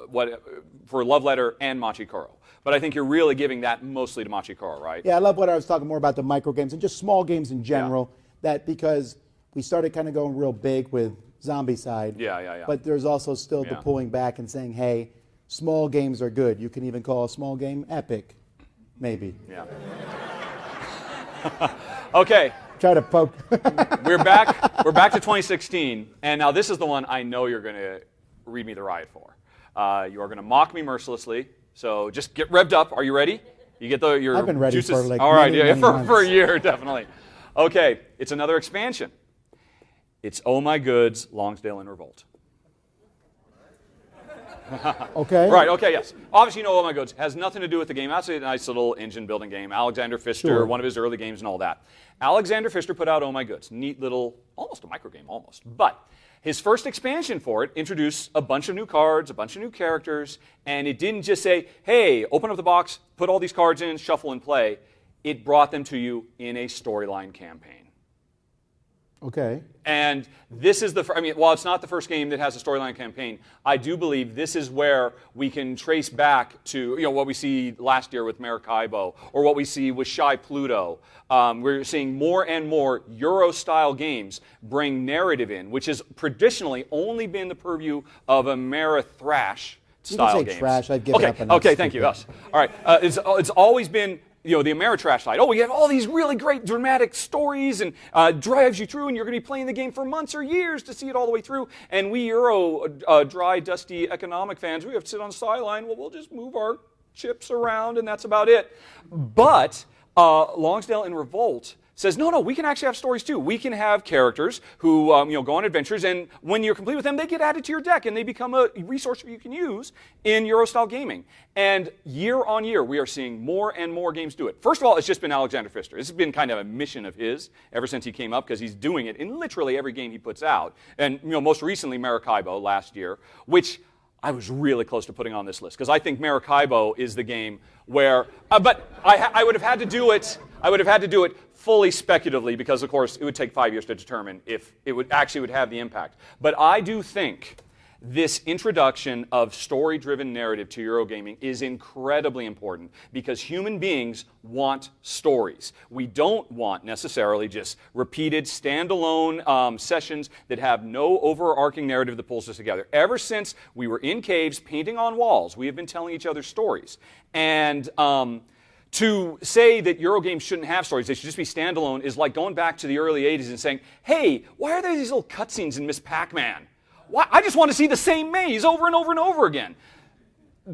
for Love Letter and Machikoro. But I think you're really giving that mostly to Machikoro, right? Yeah, I love what I was talking more about the micro games and just small games in general. That because we started kind of going real big with Zombicide. Yeah. But there's also still the pulling back and saying, hey, small games are good. You can even call a small game epic, maybe. Yeah. Okay. Try to poke. We're back to 2016, and now this is the one I know you're going to read me the riot for. You are going to mock me mercilessly, so just get revved up. Are you ready? You get your I've been ready juices. for like all right, many months. for a year, definitely. Okay, it's another expansion. It's Oh My Goods, Longsdale in Revolt. Okay. Right, okay, yes. Obviously, you know Oh My Goods has nothing to do with the game. That's a nice little engine building game. Alexander Pfister, one of his early games and all that. Alexander Pfister put out Oh My Goods. Neat little, almost a micro game, almost. But his first expansion for it introduced a bunch of new cards, a bunch of new characters, and it didn't just say, hey, open up the box, put all these cards in, shuffle and play. It brought them to you in a storyline campaign. Okay. And this is while it's not the first game that has a storyline campaign, I do believe this is where we can trace back to, you know, what we see last year with Maracaibo, or what we see with Shy Pluto. We're seeing more and more Euro-style games bring narrative in, which has traditionally only been the purview of Amerithrash style games. You can say trash. I've given up on that. Okay, thank you. Yes. All right. It's always been, you know, the Ameritrash side. Oh, we have all these really great dramatic stories and drives you through, and you're going to be playing the game for months or years to see it all the way through. And we Euro, dry, dusty economic fans, we have to sit on the sideline. Well, we'll just move our chips around, and that's about it. But Longsdale in Revolt says, no, we can actually have stories too. We can have characters who go on adventures, and when you're complete with them, they get added to your deck, and they become a resource you can use in Euro-style gaming. And year on year, we are seeing more and more games do it. First of all, it's just been Alexander Pfister. This has been kind of a mission of his ever since he came up, because he's doing it in literally every game he puts out. And most recently, Maracaibo last year, which I was really close to putting on this list, because I think Maracaibo is the game where, but I would have had to do it. I would have had to do it fully speculatively, because of course it would take 5 years to determine if it would have the impact. But I do think this introduction of story-driven narrative to Eurogaming is incredibly important, because human beings want stories. We don't want necessarily just repeated standalone sessions that have no overarching narrative that pulls us together. Ever since we were in caves painting on walls, we have been telling each other stories. And to say that Eurogames shouldn't have stories, they should just be standalone, is like going back to the early 80s and saying, hey, why are there these little cutscenes in Miss Pac-Man? Why? I just want to see the same maze over and over and over again.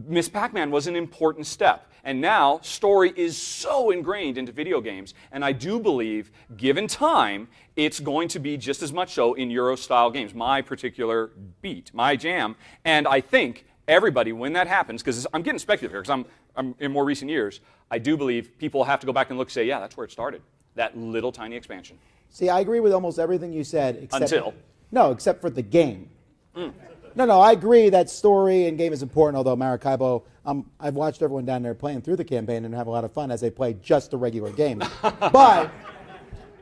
Miss Pac-Man was an important step. And now, story is so ingrained into video games, and I do believe, given time, it's going to be just as much so in Euro-style games. My particular beat, my jam. And I think everybody, when that happens, because I'm getting speculative here, because I'm in more recent years, I do believe people have to go back and look and say, yeah, that's where it started. That little tiny expansion. See, I agree with almost everything you said. Except for the game. No, I agree that story and game is important, although Maracaibo, I've watched everyone down there playing through the campaign and have a lot of fun as they play just the regular game. But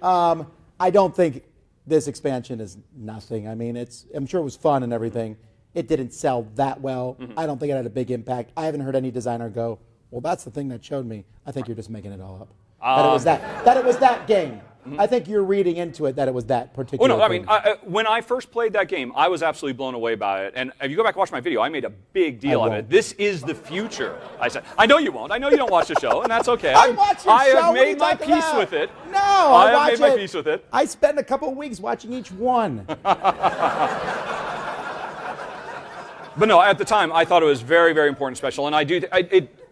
I don't think this expansion is nothing. I mean, I'm sure it was fun and everything. It didn't sell that well. Mm-hmm. I don't think it had a big impact. I haven't heard any designer go, well, that's the thing that showed me. I think you're just making it all up. That it was that game. I think you're reading into it that it was that particular Well, no, game. I mean, when I first played that game, I was absolutely blown away by it. And if you go back and watch my video, I made a big deal of it. This is the future, I said. I know you won't. I know you don't watch the show, and that's okay. I watch your I show. have What are made you my talking peace about? with it. No, I watch have made my it. peace with it. I spent a couple of weeks watching each one. But no, at the time, I thought it was very, very important, special. And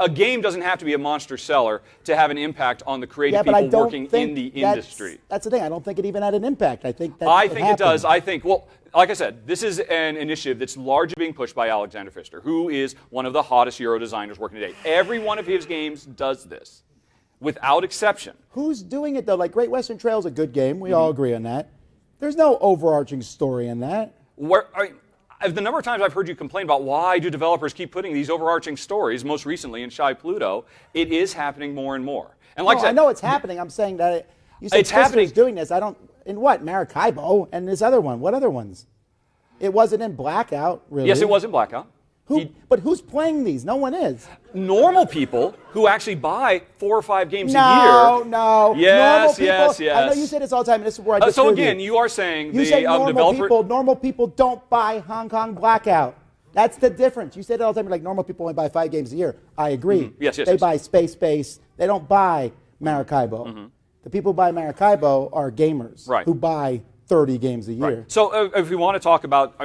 a game doesn't have to be a monster seller to have an impact on the creative but I people don't working think in the that's- industry. That's the thing. I don't think it even had an impact. I think that I think it happened. does. I think, well, like I said, this is an initiative that's largely being pushed by Alexander Pfister, who is one of the hottest Euro designers working today. Every one of his games does this, without exception. Who's doing it, though? Like, Great Western Trail is a good game. We all agree on that. There's no overarching story in that. The number of times I've heard you complain about why do developers keep putting these overarching stories, most recently in Shy Pluto, it is happening more and more. And like I said, I know it's happening. I'm saying that you said It's happening. Pfister's doing this. I don't. In what? Maracaibo and this other one. What other ones? It wasn't in Blackout, really. yes, it was in Blackout. But who's playing these? No one is. Normal people who actually buy 4 or 5 games a year. No. Yes, normal people, yes. I know you say this all the time, and this is where I disagree So with again, you are saying you say developer. normal people don't buy Hong Kong Blackout. That's the difference. You say it all the time. You're like, normal people only buy 5 games a year. I agree. Mm-hmm. Yes. They buy Space Base. They don't buy Maracaibo. Mm-hmm. The people who buy Maracaibo are gamers Right. who buy 30 games a year. Right. So if we want to talk about,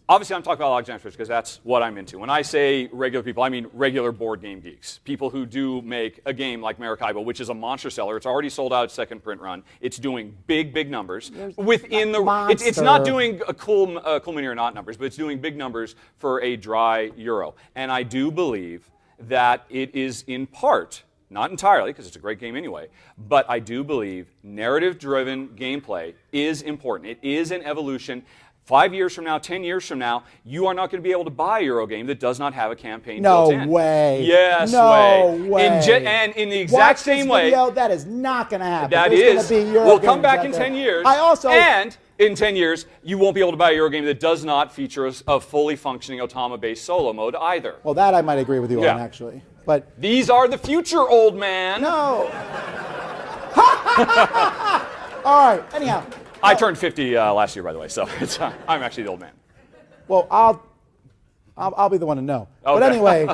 obviously I'm talking about Alexander because that's what I'm into. When I say regular people, I mean regular board game geeks. People who do make a game like Maracaibo, which is a monster seller. It's already sold out its second print run. It's doing big numbers. It's not doing a cool mini or not numbers, but it's doing big numbers for a dry Euro. And I do believe that it is in part, not entirely, because it's a great game anyway, but I do believe narrative-driven gameplay is important. It is an evolution. 5 years from now, 10 years from now, you are not going to be able to buy a Euro game that does not have a campaign built in. No way. Yes, no way. And in the exact same way, that is not going to happen. that There's is. gonna be Euro We'll come games back out in there. 10 years. And in 10 years, you won't be able to buy a Euro game that does not feature a fully functioning Otama-based solo mode either. well, that I might agree with you Yeah. on, actually. But These are the future, old man. no. All right. Anyhow. I turned 50 last year, by the way, so I'm actually the old man. Well, I'll be the one to know. Okay. But anyway,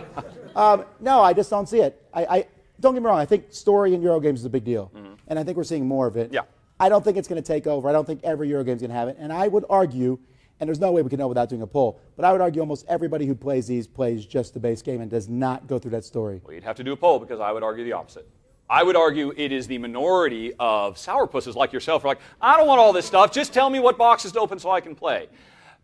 no, I just don't see it. I don't get me wrong. I think story in Euro games is a big deal, and I think we're seeing more of it. Yeah. I don't think it's going to take over. I don't think every Euro game's going to have it. And I would argue, and there's no way we can know without doing a poll, but I would argue almost everybody who plays these plays just the base game and does not go through that story. Well, you'd have to do a poll because I would argue the opposite. I would argue it is the minority of sourpusses like yourself who are like, I don't want all this stuff. Just tell me what boxes to open so I can play.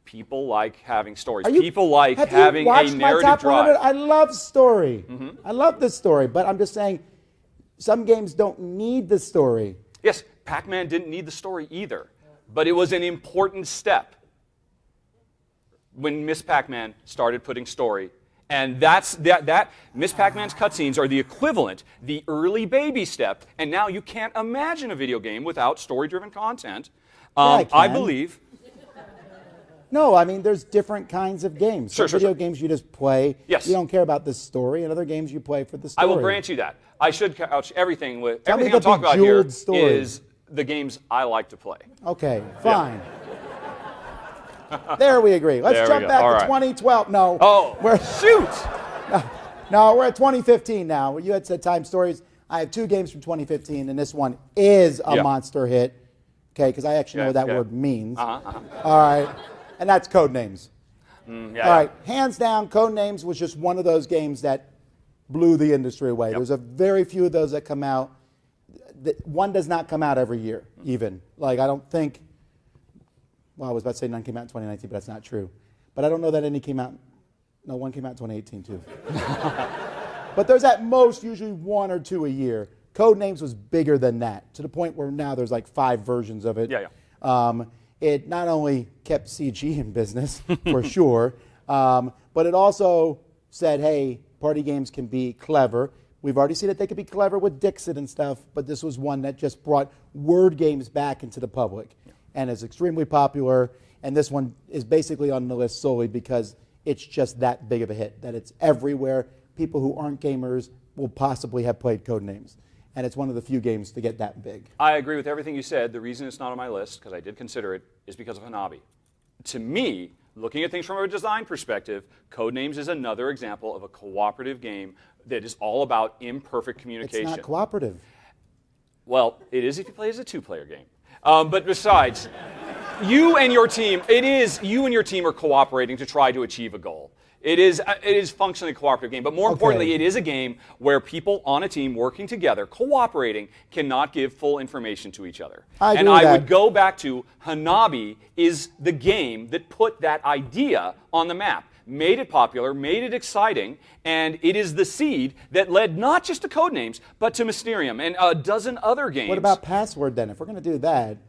People like having stories. People like having a narrative drive. I love story. I love the story, but I'm just saying some games don't need the story. Yes, Pac-Man didn't need the story either, but it was an important step when Miss Pac-Man started putting story. And that Miss Pac-Man's cutscenes are the equivalent, the early baby step, and now you can't imagine a video game without story-driven content. I believe. No, I mean, there's different kinds of games. Sure, Video games you just play. Yes. You don't care about the story, and other games you play for the story. I will grant you that. I should couch everything with Tell me everything I'm the talking about here bejeweled story. is the games I like to play. Okay, fine. There we agree. Let's There we jump go. back All to right. 2012. No. Oh, shoot! No, we're at 2015 now. You had said Time Stories. I have 2 games from 2015, and this one is a monster hit. Okay, because I actually know what that word means. All right, and that's Codenames. All right, hands down, Codenames was just one of those games that blew the industry away. There's a very few of those that come out. One does not come out every year, even. Like, I don't think, well, I was about to say none came out in 2019, but that's not true. But I don't know that any came out. No, one came out in 2018, too. But there's at most usually 1 or 2 a year. Codenames was bigger than that, to the point where now there's like 5 versions of it. It not only kept CG in business, for sure, but it also said, hey, party games can be clever. We've already seen that they could be clever with Dixit and stuff, but this was one that just brought word games back into the public and is extremely popular. And this one is basically on the list solely because it's just that big of a hit, that it's everywhere. People who aren't gamers will possibly have played Codenames. And it's one of the few games to get that big. I agree with everything you said. The reason it's not on my list, because I did consider it, is because of Hanabi. To me, looking at things from a design perspective, Codenames is another example of a cooperative game that is all about imperfect communication. It's not cooperative. Well, it is if you play as a two-player game. But besides, you and your team are cooperating to try to achieve a goal. It is functionally a cooperative game, but more importantly, it is a game where people on a team working together, cooperating, cannot give full information to each other. And I would go back to Hanabi is the game that put that idea on the map, made it popular, made it exciting, and it is the seed that led not just to Codenames, but to Mysterium and a dozen other games. What about Password then? If we're going to do that,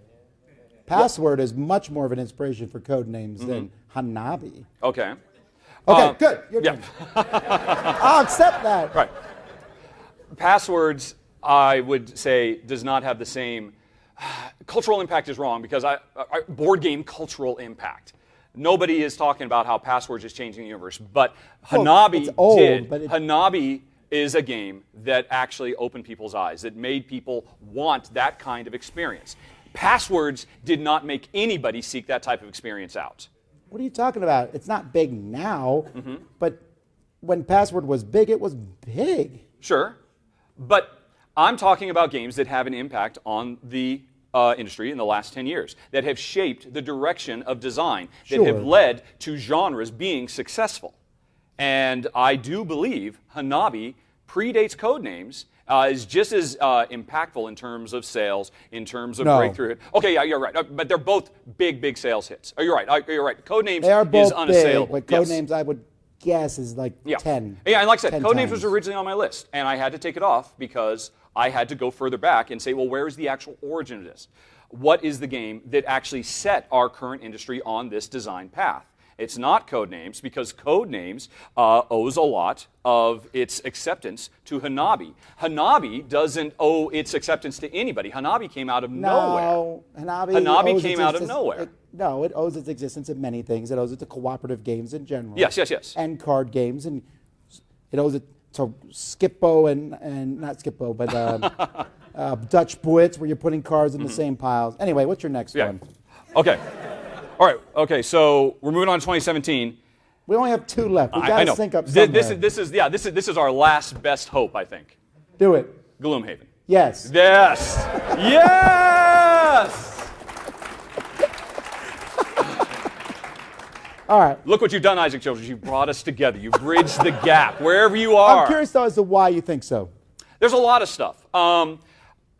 Password is much more of an inspiration for Codenames than Hanabi. Okay. Okay, good. Your turn. I'll accept that. Right. Passwords, I would say, does not have the same cultural impact is wrong because board game cultural impact. Nobody is talking about how Passwords is changing the universe, but Hanabi did. Hanabi is a game that actually opened people's eyes, that made people want that kind of experience. Passwords did not make anybody seek that type of experience out. What are you talking about? It's not big now, but when Password was big, it was big. Sure, but I'm talking about games that have an impact on the industry in the last 10 years, that have shaped the direction of design, that have led to genres being successful. And I do believe Hanabi predates Codenames, is just as impactful in terms of sales, in terms of breakthrough hit. Okay, yeah, you're right. But they're both big sales hits. Oh, you're right. You're right. Codenames is unassailable. Big, but Codenames, I would guess, is like 10. Yeah, and like I said, Codenames was originally on my list, and I had to take it off because I had to go further back and say, well, where is the actual origin of this? What is the game that actually set our current industry on this design path? It's not Codenames because Codenames owes a lot of its acceptance to Hanabi. Hanabi doesn't owe its acceptance to anybody. Hanabi came out of nowhere. No, Hanabi came out of nowhere. It owes its existence in many things. It owes it to cooperative games in general. Yes. And card games, and it owes it to Skippo and not Skippo, but Dutch Blitz, where you're putting cards in the same piles. Anyway, what's your next one? Okay. All right. Okay. So we're moving on to 2017. We only have 2 left. We got to sync up somewhere. This is our last best hope, I think. Do it. Gloomhaven. Yes. Yes. Yes. All right. Look what you've done, Isaac Childress. You've brought us together. You've bridged the gap wherever you are. I'm curious though as to why you think so. There's a lot of stuff.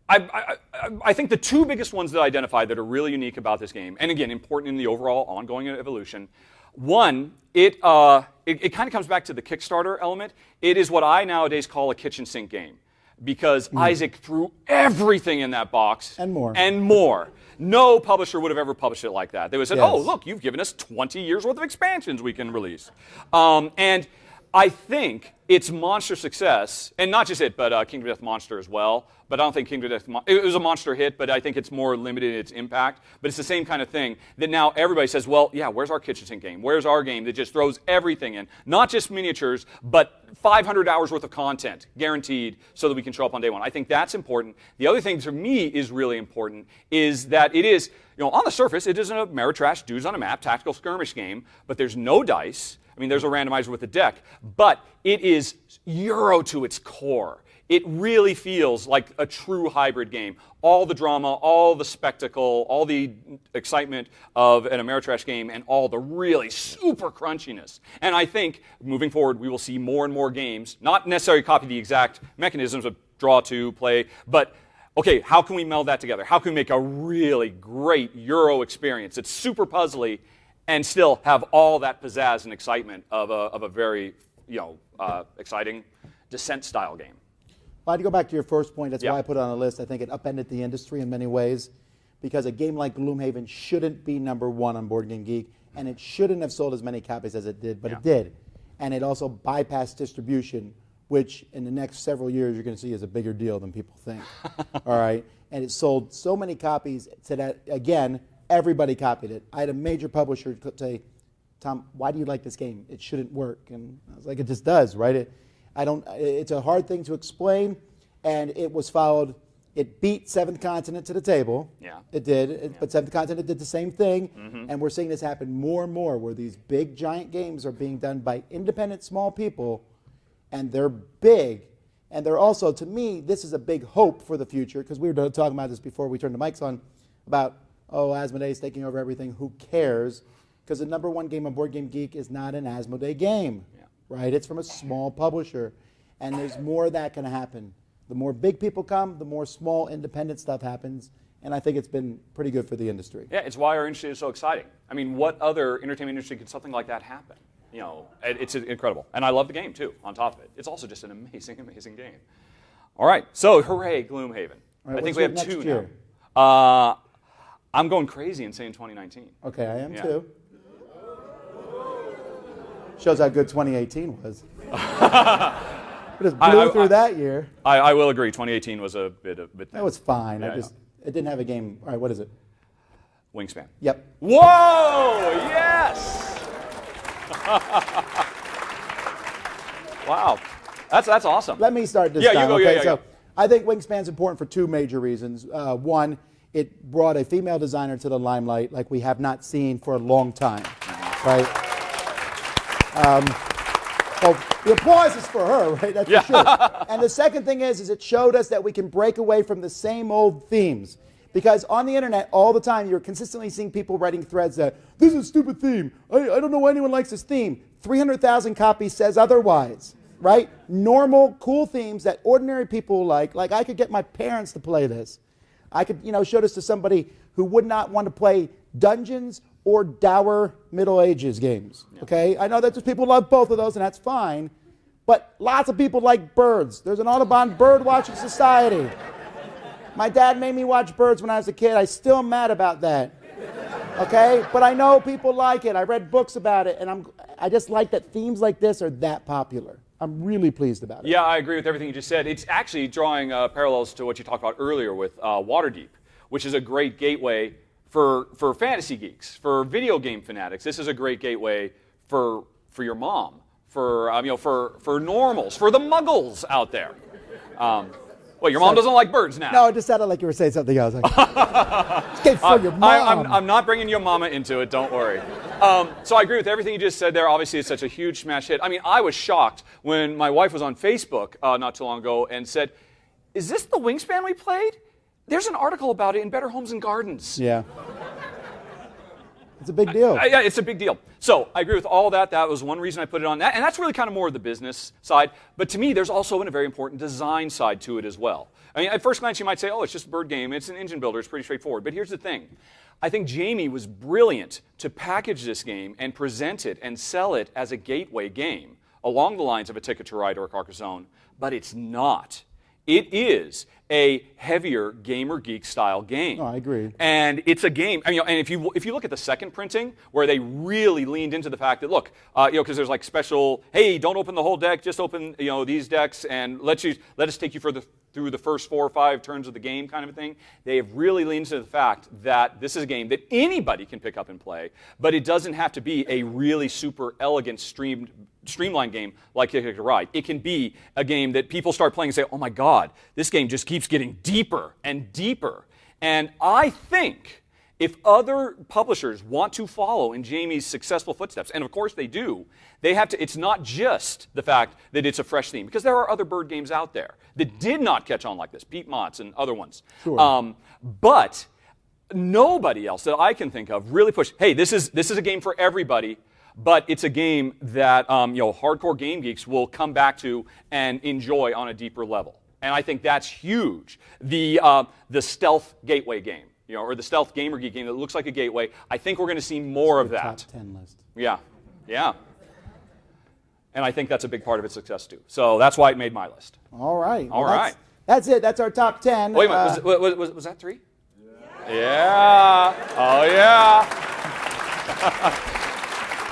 I think the 2 biggest ones that I identified that are really unique about this game, and again, important in the overall ongoing evolution, one, it kind of comes back to the Kickstarter element. It is what I nowadays call a kitchen sink game because Isaac threw everything in that box. And more. And more. No publisher would have ever published it like that. They would have said, oh, look, you've given us 20 years worth of expansions we can release. And I think its monster success, and not just it, but Kingdom Death Monster as well, but I don't think Kingdom Death Monster, it was a monster hit, but I think it's more limited in its impact. But it's the same kind of thing that now everybody says, well, yeah, where's our kitchen sink game? Where's our game that just throws everything in? Not just miniatures, but 500 hours worth of content, guaranteed, so that we can show up on day one. I think that's important. The other thing to me is really important is that it is, on the surface, it is a Ameritrash, dudes on a map, tactical skirmish game, but there's no dice. I mean, there's a randomizer with a deck, but it is Euro to its core. It really feels like a true hybrid game. All the drama, all the spectacle, all the excitement of an Ameritrash game, and all the really super crunchiness. And I think, moving forward, we will see more and more games, not necessarily copy the exact mechanisms of draw to, play, but okay, how can we meld that together? How can we make a really great Euro experience? It's super puzzly, and still have all that pizzazz and excitement of a very, exciting Descent-style game. Well, to go back to your first point, that's why I put it on the list. I think it upended the industry in many ways because a game like Gloomhaven shouldn't be number 1 on Board Game Geek, and it shouldn't have sold as many copies as it did, but it did. And it also bypassed distribution, which in the next several years you're going to see is a bigger deal than people think. All right? And it sold so many copies so that, again, everybody copied it. I had a major publisher say, Tom, why do you like this game? It shouldn't work. And I was like, it just does, right? It's a hard thing to explain, and it was followed. It beat Seventh Continent to the table. Yeah. It did. But Seventh Continent did the same thing. And we're seeing this happen more and more, where these big, giant games are being done by independent, small people, and they're big. And they're also, to me, this is a big hope for the future, because we were talking about this before we turned the mics on, about, Asmodee's taking over everything. Who cares? Because the number one game on Board Game Geek is not an Asmodee game, right? It's from a small publisher. And there's more of that going to happen. The more big people come, the more small independent stuff happens, and I think it's been pretty good for the industry. Yeah, it's why our industry is so exciting. I mean, what other entertainment industry could something like that happen? You know, it's incredible. And I love the game, too, on top of it. It's also just an amazing, amazing game. All right, so hooray, Gloomhaven. Right, I think we have next two year? now. I'm going crazy and saying 2019. Okay, I am too. Shows how good 2018 was. It just blew through that year. I will agree. 2018 was a bit That was fine. Yeah, it didn't have a game. All right, what is it? Wingspan. Yep. Whoa! Yes! Wow. That's awesome. Let me start this Yeah, time. you go. Okay, Yeah. so I think Wingspan's important for two major reasons. One, it brought a female designer to the limelight like we have not seen for a long time, right? Well, the applause is for her, right? That's for sure. And the second thing is it showed us that we can break away from the same old themes. Because on the internet, all the time, you're consistently seeing people writing threads that, this is a stupid theme. I don't know why anyone likes this theme. 300,000 copies says otherwise, right? Normal, cool themes that ordinary people like. Like, I could get my parents to play this. I could, show this to somebody who would not want to play Dungeons or dour Middle Ages games, okay? I know that people love both of those, and that's fine, but lots of people like birds. There's an Audubon bird watching society. My dad made me watch birds when I was a kid. I'm still mad about that, okay? But I know people like it. I read books about it, and I just like that themes like this are that popular. I'm really pleased about it. Yeah, I agree with everything you just said. It's actually drawing parallels to what you talked about earlier with Waterdeep, which is a great gateway for fantasy geeks, for video game fanatics. This is a great gateway for your mom, for normals, for the muggles out there. Well, your mom doesn't like birds now. No, it just sounded like you were saying something else. It's for your mom. I'm not bringing your mama into it, don't worry. So I agree with everything you just said there. Obviously, it's such a huge smash hit. I mean, I was shocked when my wife was on Facebook not too long ago and said, is this the Wingspan we played? There's an article about it in Better Homes and Gardens. Yeah. It's a big deal. Yeah, it's a big deal. So I agree with all that. That was one reason I put it on that. And that's really kind of more of the business side. But to me, there's also a very important design side to it as well. I mean, at first glance, you might say, oh, it's just a bird game. It's an engine builder. It's pretty straightforward. But here's the thing. I think Jamie was brilliant to package this game and present it and sell it as a gateway game along the lines of a Ticket to Ride or a Carcassonne. But it's not. It is a heavier gamer geek style game. Oh, I agree. And it's a game. I mean, and if you look at the second printing, where they really leaned into the fact that look, because there's like special, hey, don't open the whole deck, just open these decks, and let us take you through the first 4 or 5 turns of the game, kind of a thing. They have really leaned into the fact that this is a game that anybody can pick up and play, but it doesn't have to be a really super elegant streamlined game like Ticket to Ride. It can be a game that people start playing and say, oh my God, this game just keeps getting deeper and deeper. And I think if other publishers want to follow in Jamie's successful footsteps, and of course they do, they have to, it's not just the fact that it's a fresh theme, because there are other bird games out there that did not catch on like this, Pete Mott's and other ones. Sure. But nobody else that I can think of really pushed, hey, this is a game for everybody, but it's a game that hardcore game geeks will come back to and enjoy on a deeper level. And I think that's huge. The stealth gateway game, or the stealth gamer geek game that looks like a gateway. I think we're going to see more of that. Top 10 list. Yeah. And I think that's a big part of its success too. So that's why it made my list. All right. All right. That's it. That's our top 10. Wait a minute. Was that 3? Yeah. Oh yeah.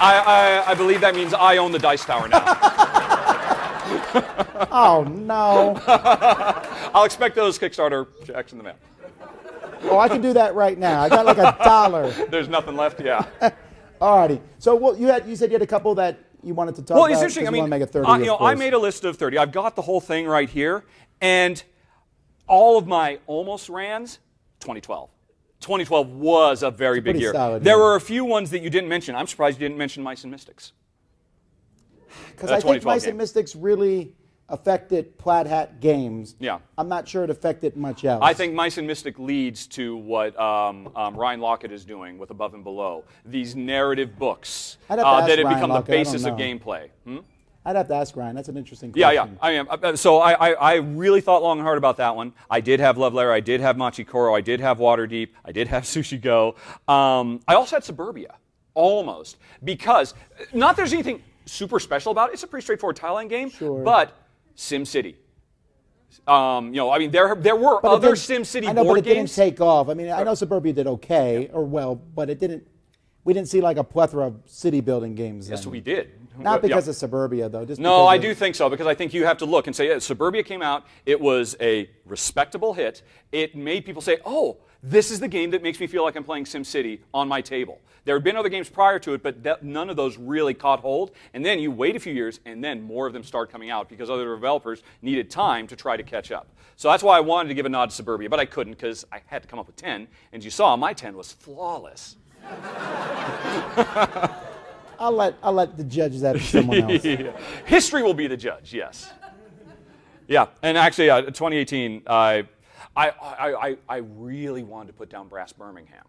I believe that means I own the Dice Tower now. Oh, no. I'll expect those Kickstarter checks in the mail. Oh, I can do that right now. I got like $1. There's nothing left, yeah. Alrighty. So well, you said you had a couple that you wanted to talk about. Well, it's interesting. I mean, make a 30 I made a list of 30. I've got the whole thing right here, and all of my almost rans, 2012. 2012 was a very big year. Solid, there were a few ones that you didn't mention. I'm surprised you didn't mention Mice and Mystics. Because I think Mice and Mystics really affected Plaid Hat games. Yeah. I'm not sure it affected much else. I think Mice and Mystic leads to what Ryan Lockett is doing with Above and Below. These narrative books that have become the basis of gameplay. I'd have to ask Ryan. That's an interesting question. Yeah. So I really thought long and hard about that one. I did have Love Letter. I did have Machikoro. I did have Waterdeep. I did have Sushi Go. I also had Suburbia, almost. Because, not there's anything super special about it. It's a pretty straightforward tile-line game. Sure. But SimCity. There were other SimCity I know, board but it games. didn't take off. I mean, I know Suburbia did okay, or well, but it didn't. We didn't see like a plethora of city building games. Yes, then. we did. Not because of Suburbia, though. Just no, I do think so, because I think you have to look and say, yeah, Suburbia came out, it was a respectable hit. It made people say, oh, this is the game that makes me feel like I'm playing SimCity on my table. There had been other games prior to it, but none of those really caught hold. And then you wait a few years, and then more of them start coming out because other developers needed time to try to catch up. So that's why I wanted to give a nod to Suburbia, but I couldn't because I had to come up with 10. And as you saw, my 10 was flawless. I'll let the judge that to someone else. History will be the judge, yes. Yeah, and actually, 2018, I really wanted to put down Brass Birmingham.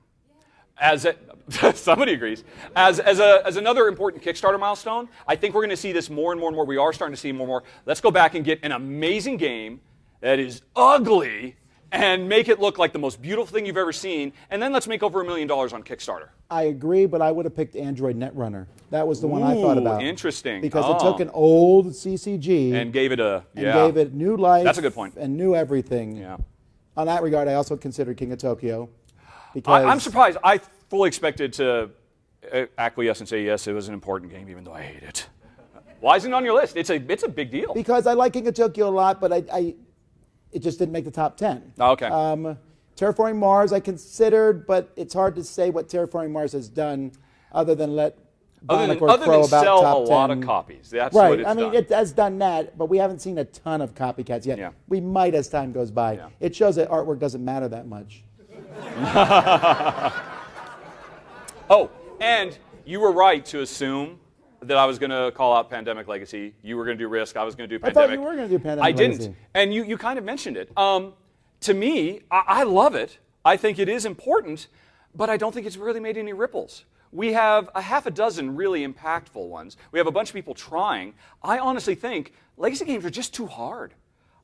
Somebody agrees. As another important Kickstarter milestone, I think we're going to see this more and more and more. We are starting to see more and more. Let's go back and get an amazing game that is ugly and make it look like the most beautiful thing you've ever seen, and then let's make over $1 million on Kickstarter. I agree, but I would have picked Android Netrunner. That was the one I thought about. Interesting. Because it took an old CCG and gave it new life. That's a good point. And new everything. Yeah. On that regard, I also considered King of Tokyo. Because I'm surprised. I fully expected to acquiesce and say, yes, it was an important game, even though I hate it. Why isn't it on your list? It's a big deal. Because I like King of Tokyo a lot, but it just didn't make the top 10. Oh, okay. Terraforming Mars I considered, but it's hard to say what Terraforming Mars has done other than let Bionic or other Crow than about sell top a 10. lot of copies. That's right. what it's I mean, done. it has done that, but we haven't seen a ton of copycats yet. Yeah. We might as time goes by. Yeah. It shows that artwork doesn't matter that much. Oh, and you were right to assume that I was going to call out Pandemic Legacy. You were going to do Risk. I was going to do Pandemic. I thought you were going to do Pandemic Legacy. Legacy. And you kind of mentioned it. To me, I love it. I think it is important, but I don't think it's really made any ripples. We have a half a dozen really impactful ones. We have a bunch of people trying. I honestly think Legacy games are just too hard.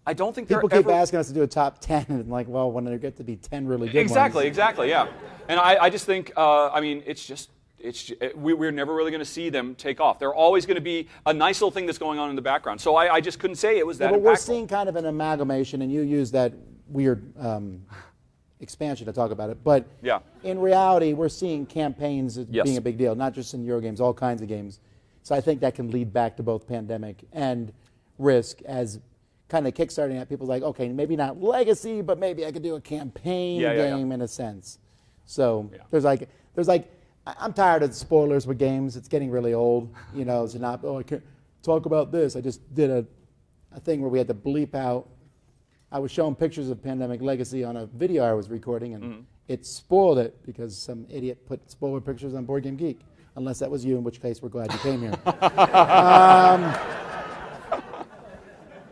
I don't think people keep asking us to do a top 10, and like, well, when there get to be 10 really good ones. Exactly, yeah. And I just think, we're never really going to see them take off. They're always going to be a nice little thing that's going on in the background. So I just couldn't say it was that impactful. We're seeing kind of an amalgamation, and you use that weird expansion to talk about it. But in reality, we're seeing campaigns as being a big deal, not just in Eurogames, all kinds of games. So I think that can lead back to both Pandemic and Risk as kind of kickstarting at people's like, okay, maybe not Legacy, but maybe I could do a campaign game in a sense. So there's like, I'm tired of the spoilers with games. It's getting really old, to not, I can't talk about this. I just did a thing where we had to bleep out. I was showing pictures of Pandemic Legacy on a video I was recording, and it spoiled it because some idiot put spoiler pictures on Board Game Geek. Unless that was you, in which case we're glad you came here.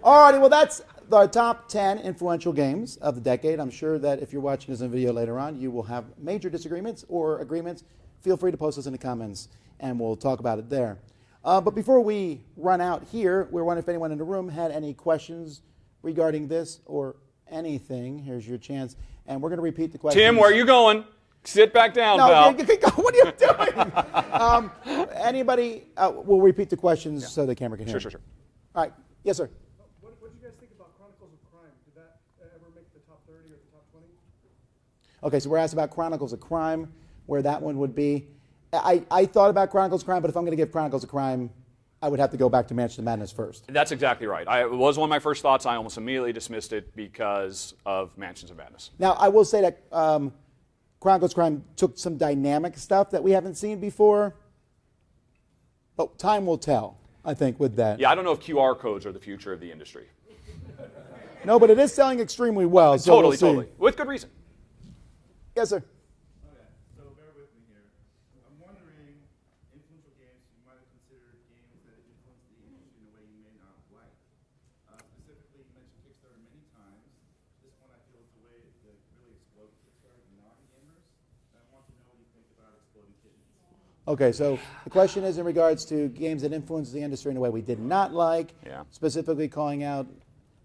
Alrighty, well that's the top 10 influential games of the decade. I'm sure that if you're watching this in video later on, you will have major disagreements or agreements. Feel free to post those in the comments, and we'll talk about it there. But before we run out here, we're wondering if anyone in the room had any questions regarding this or anything. Here's your chance, and we're going to repeat the question. Tim, where are you going? Sit back down, pal. What are you doing? Anybody? We'll repeat the questions so the camera can hear. Sure. All right. Yes, sir. What do you guys think about Chronicles of Crime? Did that ever make the top 30 or the top 20? Okay, so we're asked about Chronicles of Crime, where that one would be. I thought about Chronicles of Crime, but if I'm going to give Chronicles of Crime I would have to go back to Mansion of Madness first. That's exactly right. It was one of my first thoughts. I almost immediately dismissed it because of Mansions of Madness. Now, I will say that Chronicles of Crime took some dynamic stuff that we haven't seen before, but time will tell, I think, with that. Yeah, I don't know if QR codes are the future of the industry. No, but it is selling extremely well. So Totally, we'll see. totally. With good reason. Yes, sir. Okay, so bear with me here. I'm wondering, influential games, you might have considered games that influence the industry in a way you may not like. Specifically, you mentioned Kickstarter many times. This one I feel is the way that really exploded Kickstarter to non-gamers. And I want to know what you think about Exploding Kittens. Okay, so the question is in regards to games that influence the industry in a way we did not like, specifically calling out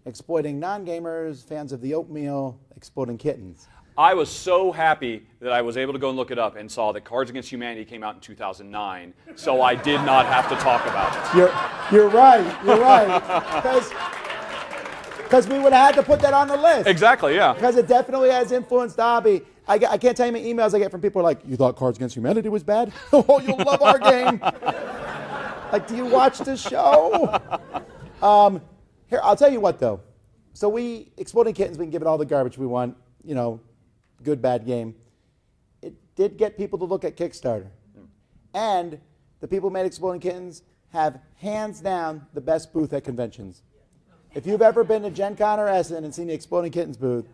exploiting non-gamers, fans of the oatmeal, Exploding Kittens. I was so happy that I was able to go and look it up and saw that Cards Against Humanity came out in 2009, so I did not have to talk about it. You're right. Because we would have had to put that on the list. Exactly, yeah. Because it definitely has influenced the hobby. I can't tell you how many emails I get from people like, you thought Cards Against Humanity was bad? Oh, you'll love our game. Like, do you watch the show? Here, I'll tell you what, though. So Exploding Kittens, we can give it all the garbage we want, good, bad game. It did get people to look at Kickstarter. And the people who made Exploding Kittens have, hands down, the best booth at conventions. If you've ever been to Gen Con or Essen and seen the Exploding Kittens booth,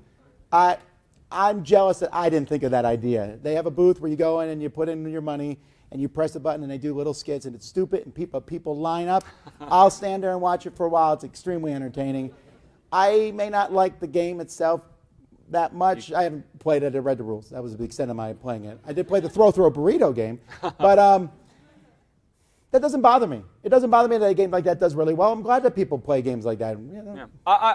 I'm jealous that I didn't think of that idea. They have a booth where you go in and you put in your money and you press a button and they do little skits and it's stupid and people line up. I'll stand there and watch it for a while. It's extremely entertaining. I may not like the game itself that much. I haven't played it or read the rules. That was the extent of my playing it. I did play the Throw Burrito game, but that doesn't bother me. It doesn't bother me that a game like that does really well. I'm glad that people play games like that.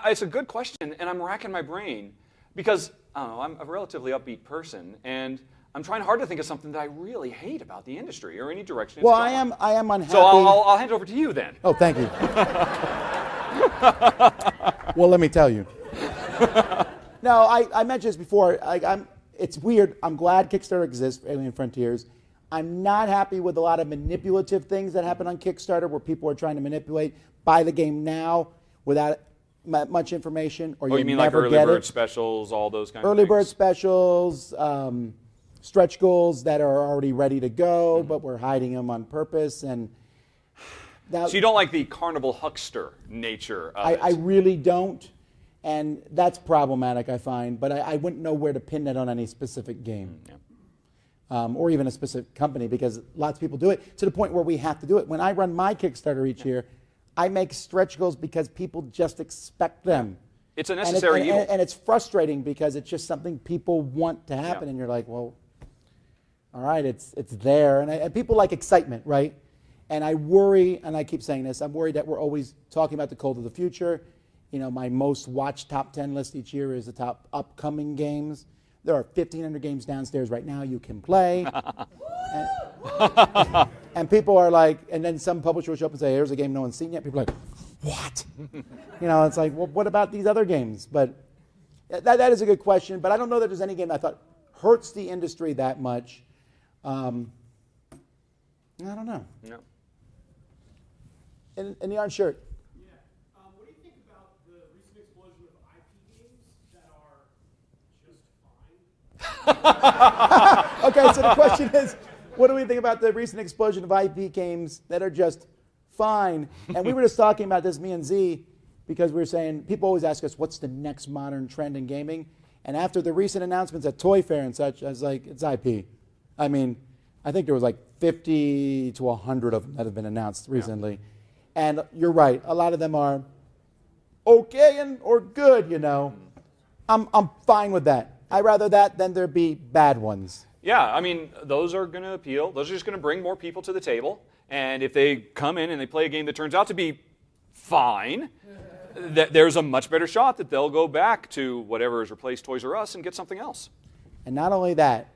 It's a good question, and I'm racking my brain because I don't know, I'm a relatively upbeat person, and I'm trying hard to think of something that I really hate about the industry or any direction. Well, I am unhappy. So I'll hand it over to you then. Oh, thank you. Well, let me tell you. No, I mentioned this before. It's weird. I'm glad Kickstarter exists for Alien Frontiers. I'm not happy with a lot of manipulative things that happen on Kickstarter where people are trying to manipulate, buy the game now without much information, or you mean like early bird specials, all those kinds of things? Early bird specials, stretch goals that are already ready to go, but we're hiding them on purpose. And so you don't like the carnival huckster nature of it? I really don't, and that's problematic, I find. But I wouldn't know where to pin that on any specific game. Or even a specific company, because lots of people do it to the point where we have to do it. When I run my Kickstarter each year, I make stretch goals because people just expect them. It's a necessary evil. And it's frustrating because it's just something people want to happen, and you're like, well, all right, it's there. And people like excitement, right? And I worry, and I keep saying this, I'm worried that we're always talking about the cold of the future. My most watched top 10 list each year is the top upcoming games. There are 1,500 games downstairs right now you can play. And people are like, and then some publisher will show up and say, here's a game no one's seen yet. People are like, what? It's like, well, what about these other games? But that is a good question. But I don't know that there's any game I thought hurts the industry that much. I don't know. No. In the orange shirt. What do you think about the recent explosion of IP games that are just fine? Okay, so the question is, what do we think about the recent explosion of IP games that are just fine? And we were just talking about this, me and Z, because we were saying, people always ask us, what's the next modern trend in gaming? And after the recent announcements at Toy Fair and such, I was like, it's IP. I mean, I think there was like 50 to 100 of them that have been announced recently. And you're right, a lot of them are okay or good, I'm fine with that. I'd rather that than there be bad ones. Yeah, I mean, those are going to appeal. Those are just going to bring more people to the table. And if they come in and they play a game that turns out to be fine, there's a much better shot that they'll go back to whatever has replaced Toys R Us and get something else. And not only that,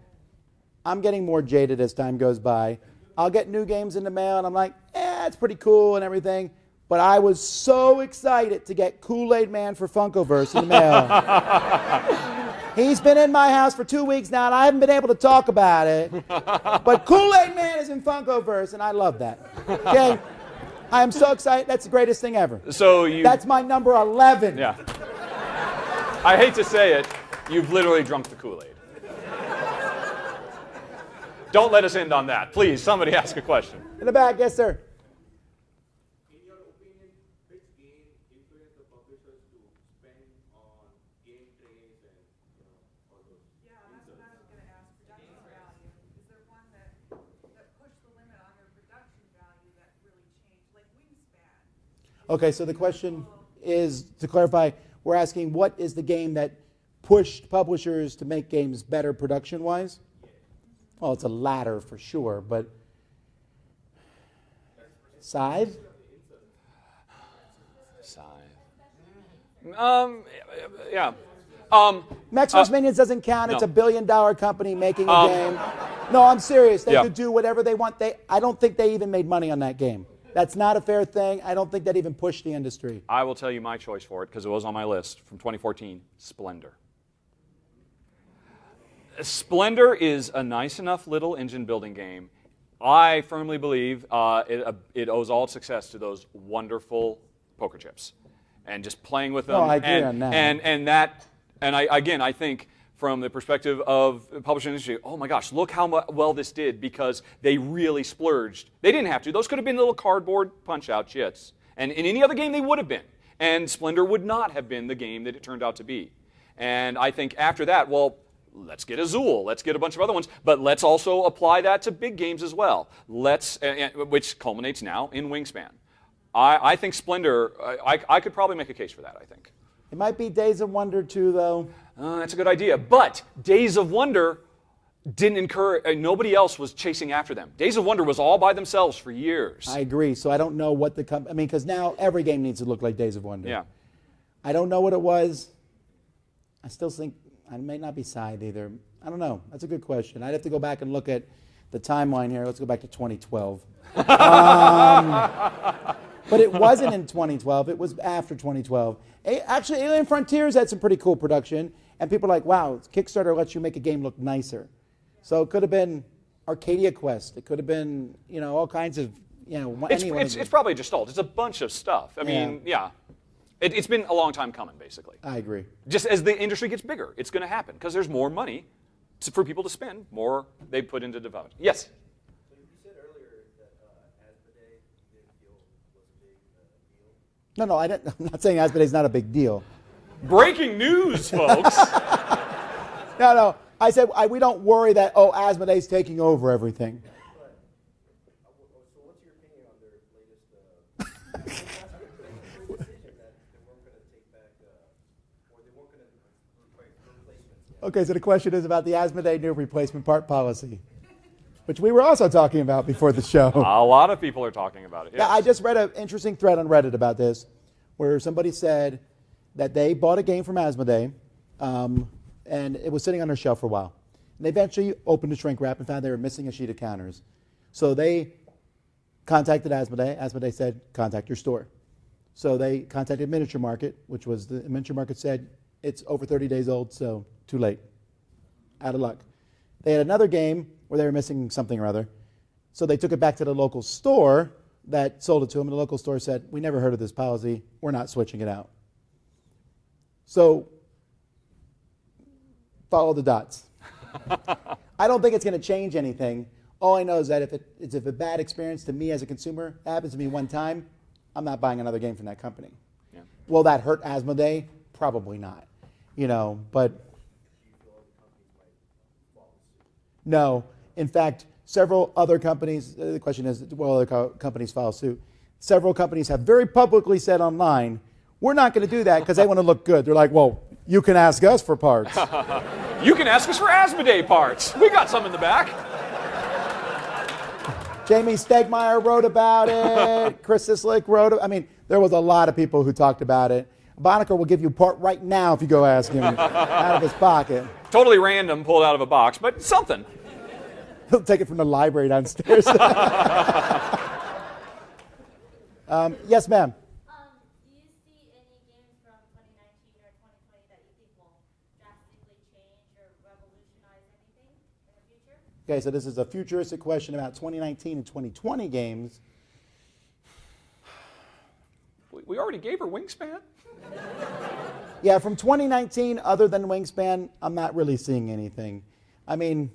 I'm getting more jaded as time goes by. I'll get new games in the mail, and I'm like, it's pretty cool and everything. But I was so excited to get Kool-Aid Man for Funkoverse in the mail. He's been in my house for 2 weeks now, and I haven't been able to talk about it. But Kool-Aid Man is in Funkoverse, and I love that. Okay? I am so excited. That's the greatest thing ever. So you. That's my number 11. Yeah. I hate to say it, you've literally drunk the Kool-Aid. Don't let us end on that. Please, somebody ask a question. In the back, yes, sir. In your opinion, which game influenced the publishers to spend on game trays and all those? Yeah, that's what I was going to ask. Production value. Is there one that pushed the limit on your production value that really changed, like Wingspan? Okay, so the question is, to clarify, we're asking what is the game that pushed publishers to make games better production-wise? Well, it's a ladder for sure, but Scythe? Scythe. Yeah. Max vs. Minions doesn't count. It's no. a billion-dollar company making a game. No, I'm serious. They Yeah. could do whatever they want. I don't think they even made money on that game. That's not a fair thing. I don't think that even pushed the industry. I will tell you my choice for it because it was on my list from 2014, Splendor. Splendor is a nice enough little engine building game. I firmly believe it owes all its success to those wonderful poker chips and just playing with them. Oh, I agree on that. I think from the perspective of the publishing industry, oh my gosh, look how well this did because they really splurged. They didn't have to. Those could have been little cardboard punch-out chits. And in any other game, they would have been. And Splendor would not have been the game that it turned out to be. And I think after that, well, let's get Azul, let's get a bunch of other ones, but let's also apply that to big games as well. Which culminates now in Wingspan. I think Splendor, I could probably make a case for that, I think. It might be Days of Wonder too, though. That's a good idea. But Days of Wonder didn't incur, nobody else was chasing after them. Days of Wonder was all by themselves for years. I agree. So I don't know what because now every game needs to look like Days of Wonder. Yeah. I don't know what it was. I still think I may not be Scythe either. I don't know. That's a good question. I'd have to go back and look at the timeline here. Let's go back to 2012. But it wasn't in 2012. It was after 2012. Actually, Alien Frontiers had some pretty cool production, and people are like, wow, Kickstarter lets you make a game look nicer. So it could have been Arcadia Quest. It could have been, all kinds of, It's probably just old. It's a bunch of stuff. I mean, yeah. It's been a long time coming, basically. I agree. Just as the industry gets bigger, it's going to happen because there's more money for people to spend, more they put into development. Yes? So you said earlier that Asmodee deal was a big deal. No, I'm not saying Asmodee's not a big deal. Breaking news, folks. No. I said we don't worry that, Asmodee's taking over everything. So what's your opinion on their latest decision that they weren't going to take back, or they weren't going to replace replacements? Okay, so the question is about the Asmodee new replacement part policy, which we were also talking about before the show. A lot of people are talking about it. Yes. Yeah, I just read an interesting thread on Reddit about this, where somebody said that they bought a game from Asmodee, and it was sitting on their shelf for a while. And they eventually opened the shrink wrap and found they were missing a sheet of counters. So they contacted Asmodee. Asmodee said, contact your store. So they contacted Miniature Market, which was the Miniature Market said, it's over 30 days old, so too late. Out of luck. They had another game where they were missing something or other. So they took it back to the local store that sold it to them, and the local store said, we never heard of this policy. We're not switching it out. So follow the dots. I don't think it's going to change anything. All I know is that if it's a bad experience to me as a consumer, it happens to me one time, I'm not buying another game from that company. Yeah. Will that hurt Asmodee? Probably not. But no. In fact, several other companies, the question is, will other companies follow suit? Several companies have very publicly said online, we're not going to do that because they want to look good. They're like, well, you can ask us for parts. You can ask us for Asmodee parts. We got some in the back. Jamie Stegmaier wrote about it. Chris Sislick wrote it. I mean, there was a lot of people who talked about it. Bonacker will give you a part right now if you go ask him out of his pocket. Totally random, pulled out of a box, but something. He'll take it from the library downstairs. Yes, ma'am. Do you see any games from 2019 or 2020 that you think will drastically change or revolutionize anything in the future? Okay, so this is a futuristic question about 2019 and 2020 games. we already gave her Wingspan. Yeah, from 2019, other than Wingspan, I'm not really seeing anything. I mean,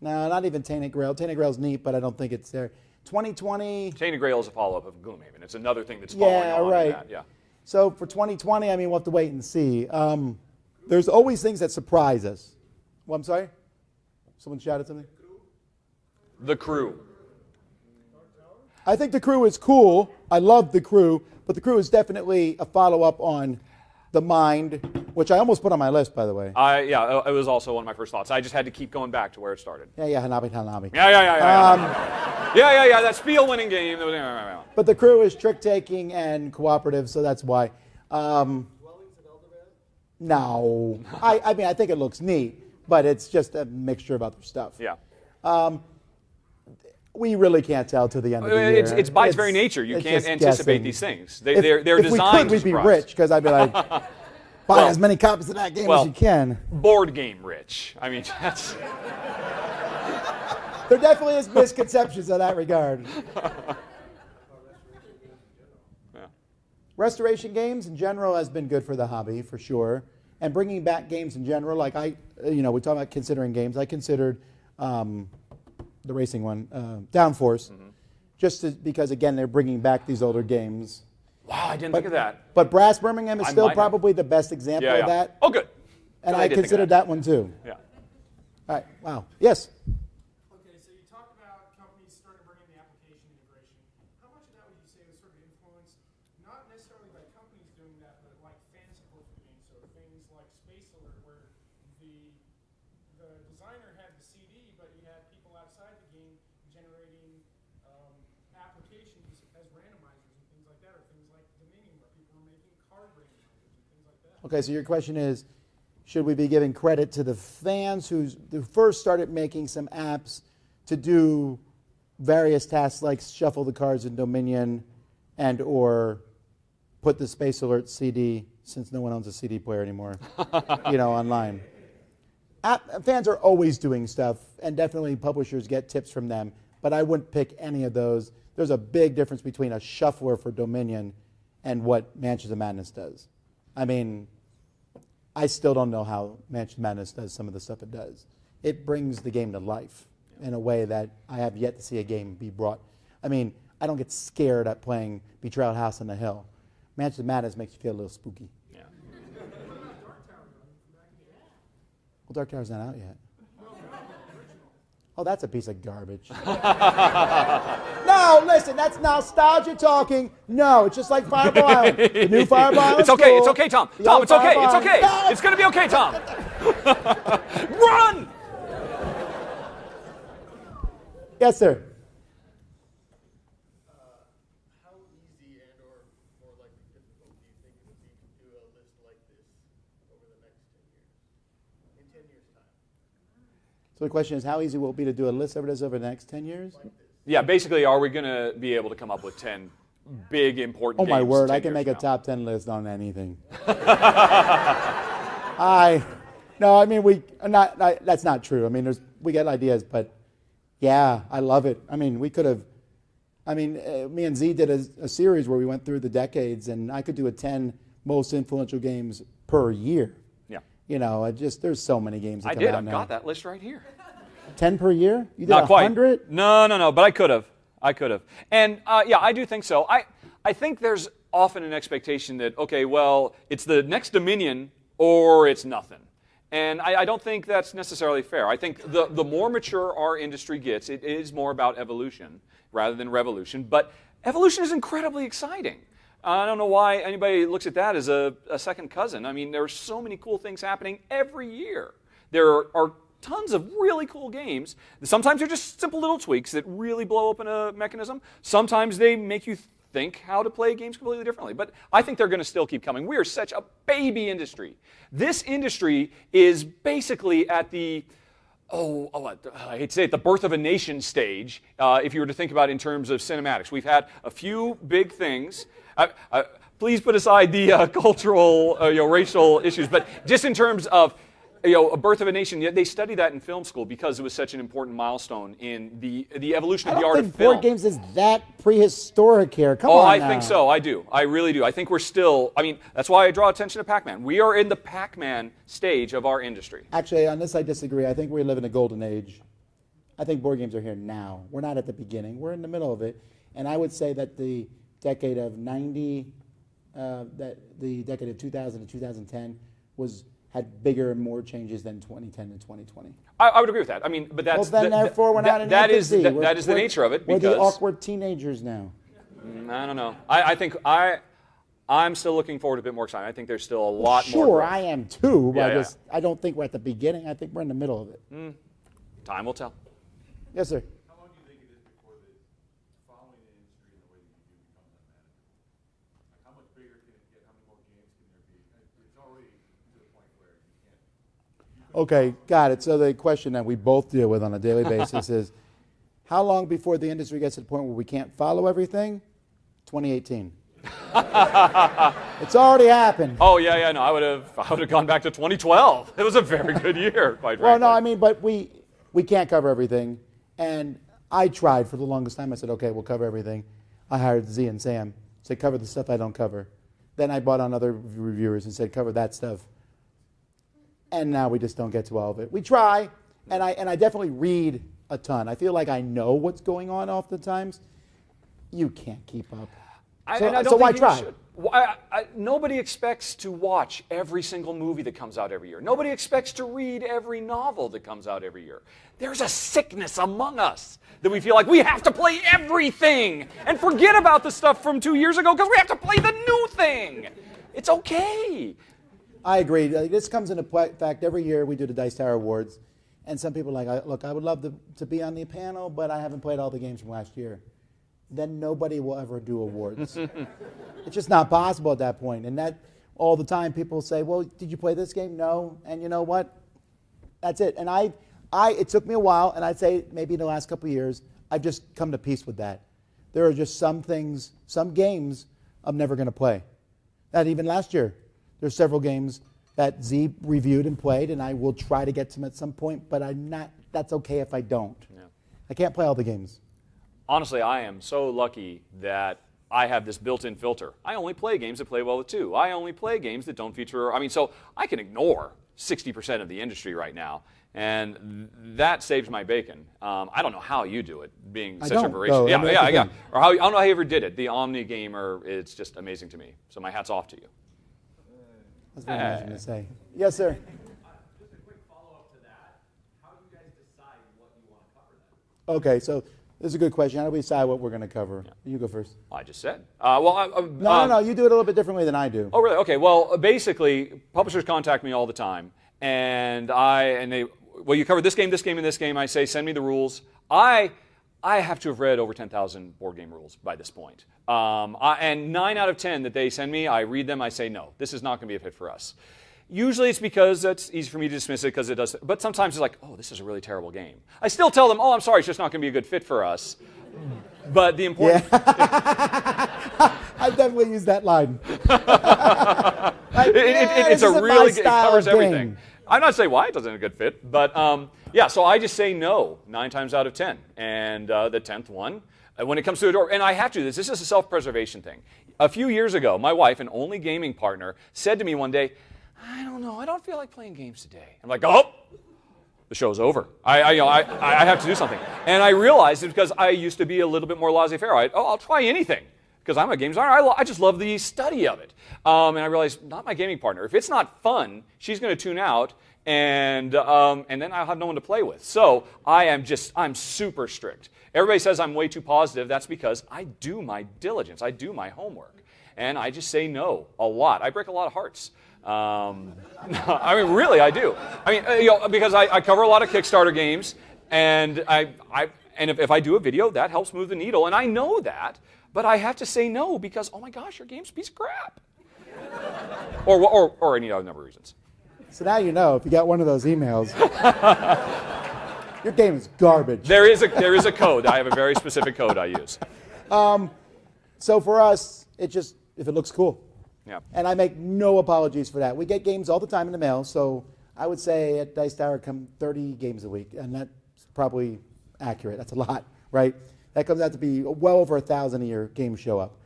no, not even Tainted Grail. Tainted Grail's neat, but I don't think it's there. 2020. Tainted Grail is a follow-up of Gloomhaven. It's another thing that's following Yeah, on to right. that. Yeah. So for 2020, I mean, we'll have to wait and see. There's always things that surprise us. Well, I'm sorry? Someone shouted something? The Crew. I think The Crew is cool. I love The Crew, but The Crew is definitely a follow-up on The Mind, which I almost put on my list, by the way. It was also one of my first thoughts. I just had to keep going back to where it started. Yeah, Hanabi. Yeah. That Spiel-winning game. But The Crew is trick-taking and cooperative, so that's why. Dwellings of Elderman? No. I mean, I think it looks neat, but it's just a mixture of other stuff. Yeah. We really can't tell till the end of the year. It's by its very nature. You it's can't just anticipate guessing. these things. If They're designed we could, we'd to be surprise. rich, because I'd be like, buy as many copies of that game as you can. Board game rich. I mean, that's... There definitely is misconceptions in that regard. Restoration games in general has been good for the hobby, for sure. And bringing back games in general, like we talk about considering games. I considered the racing one, Downforce, because, again, they're bringing back these older games. Wow, I didn't think of that. But Brass Birmingham is I still might have. probably the best example of that. Oh, good. And Good, I did think of considered that one, too. Yeah. All right, wow. Yes? Okay, so you talked about companies starting to bring in the application integration. How much of that would you say was sort of influenced, not necessarily by companies doing that, but like fans of the game? So things like Space Alert, where the designer had the CD, but you had people outside the game generating applications as randomizers and things like that, or things like Dominion, where people were making card randomizers and things like that. Okay, so your question is, should we be giving credit to the fans who first started making some apps to do various tasks like shuffle the cards in Dominion and or put the Space Alert CD, since no one owns a CD player anymore, online? Fans are always doing stuff, and definitely publishers get tips from them, but I wouldn't pick any of those. There's a big difference between a shuffler for Dominion and what Mansions of Madness does. I mean, I still don't know how Mansions of Madness does some of the stuff it does. It brings the game to life in a way that I have yet to see a game be brought. I mean, I don't get scared at playing Betrayal House on the Hill. Mansions of Madness makes you feel a little spooky. Yeah. Well, Dark Tower's not out yet. Oh, that's a piece of garbage. No, listen, that's nostalgia talking. No, it's just like Fireball Island. The new Fireball Island. It's okay. It's okay, Tom. Tom, it's okay. It's okay. No. It's going to be okay, Tom. Run! Yes, sir. How easy and or more likely difficult do you think it would be to do a list like this over the next 10 years? In 10 years' time? So the question is, how easy will it be to do a list of it over the next 10 years? Yeah, basically, are we going to be able to come up with 10 big, important games? Oh, my word, 10 I can years make a from now? top 10 list on anything. That's not true. I mean, we get ideas, but yeah, I love it. I mean, me and Z did a series where we went through the decades, and I could do a 10 most influential games per year. Yeah. There's so many games that I come did. out I've now. got that list right here. 10 per year? You did Not quite. 100? No, but I could have. And I do think so. I think there's often an expectation that, okay, well, it's the next Dominion or it's nothing. And I don't think that's necessarily fair. I think the more mature our industry gets, it is more about evolution rather than revolution. But evolution is incredibly exciting. I don't know why anybody looks at that as a second cousin. I mean, there are so many cool things happening every year. There are tons of really cool games. Sometimes they're just simple little tweaks that really blow open a mechanism. Sometimes they make you think how to play games completely differently. But I think they're going to still keep coming. We are such a baby industry. This industry is basically at the, I hate to say it, the birth of a nation stage, if you were to think about it in terms of cinematics. We've had a few big things. Please put aside the cultural, racial issues, but just in terms of A Birth of a Nation, they study that in film school because it was such an important milestone in the evolution I of the don't art think of film. board games is that prehistoric here. Come Oh, on I now. think so. I do. I really do. I think we're still, that's why I draw attention to Pac-Man. We are in the Pac-Man stage of our industry. Actually, on this I disagree. I think we live in a golden age. I think board games are here now. We're not at the beginning. We're in the middle of it. And I would say that the decade of 90, that the decade of 2000 to 2010 had bigger and more changes than 2010 to 2020. I would agree with that. But that's Well, then, therefore, we're not in that is infancy. that is the nature of it. We're Because the awkward teenagers now. I don't know. I think I'm still looking forward to a bit more excitement. I think there's still a lot more. Sure, growth. I am too. But Yeah, I don't think we're at the beginning. I think we're in the middle of it. Time will tell. Yes, sir. How long do you think it is before the following the industry in the way that you do becomes unmanageable? Like how much bigger can it get? How many more games can there be? It's already to the point where you can't. Okay, got it. So the question that we both deal with on a daily basis is, how long before the industry gets to the point where we can't follow everything? 2018. It's already happened. Oh yeah. No, I would have gone back to 2012. It was a very good year, quite Well, frankly. no, but we can't cover everything. And I tried for the longest time. I said, okay, we'll cover everything. I hired Z and Sam, said, cover the stuff I don't cover. Then I bought on other reviewers and said, cover that stuff. And now we just don't get to all of it. We try, and I definitely read a ton. I feel like I know what's going on oftentimes. You can't keep up. I So don't why think you try? should. Nobody expects to watch every single movie that comes out every year. Nobody expects to read every novel that comes out every year. There's a sickness among us that we feel like we have to play everything and forget about the stuff from 2 years ago because we have to play the new thing. It's okay. I agree. This comes into fact every year we do the Dice Tower Awards, and some people are like, look, I would love to be on the panel, but I haven't played all the games from last year. Then nobody will ever do awards. It's just not possible at that point. And that all the time people say, well, did you play this game? No. And you know what? That's it. And it took me a while, and I'd say maybe in the last couple of years, I've just come to peace with that. There are just some things, some games I'm never going to play. That even last year, there's several games that Z reviewed and played, and I will try to get to them at some point, but that's okay if I don't. Yeah. I can't play all the games. Honestly, I am so lucky that I have this built-in filter. I only play games that play well with 2. I only play games that don't feature, so I can ignore 60% of the industry right now, and that saves my bacon. I don't know how you do it, being such a don't, voracious. though. Yeah, I mean, that's the yeah. thing. Or I don't know how you ever did it. The Omni Gamer, it's just amazing to me. So my hat's off to you. That's what I was going to say. Yes, sir. Just a quick follow-up to that. How do you guys decide what you want to cover then? Okay, so this is a good question. How do we decide what we're going to cover? You go first. I just said. No. You do it a little bit differently than I do. Oh, really? Okay. Well, basically, publishers contact me all the time, and they, you cover this game, and this game. I say, send me the rules. I have to have read over 10,000 board game rules by this point. And 9 out of 10 that they send me, I read them. I say, no, this is not going to be a fit for us. Usually it's because it's easy for me to dismiss it because it does. But sometimes it's like, oh, this is a really terrible game. I still tell them, oh, I'm sorry, it's just not going to be a good fit for us. But the important. I definitely use that line. It's a really good, it covers everything. Game. I'm not saying why it doesn't a good fit, but so I just say no 9 times out of 10. And the 10th one, when it comes to a door, and I have to, this is a self-preservation thing. A few years ago, my wife, an only gaming partner, said to me one day, I don't know, I don't feel like playing games today. I'm like, oh, the show's over. I have to do something. And I realized it's because I used to be a little bit more laissez-faire. I'll try anything. Because I'm a game designer, I just love the study of it. And I realized, not my gaming partner. If it's not fun, she's going to tune out, and then I'll have no one to play with. So I'm super strict. Everybody says I'm way too positive. That's because I do my diligence. I do my homework. And I just say no a lot. I break a lot of hearts. Really, I do. Because I cover a lot of Kickstarter games, and if I do a video, that helps move the needle, and I know that. But I have to say no because, oh my gosh, your game's a piece of crap. or any other number of reasons. So now you know if you got one of those emails, your game is garbage. There is a code. I have a very specific code I use. So for us, it just, if it looks cool. Yeah. And I make no apologies for that. We get games all the time in the mail, so I would say at Dice Tower come 30 games a week, and that's probably accurate. That's a lot, right? That comes out to be well over 1,000 a year games show up.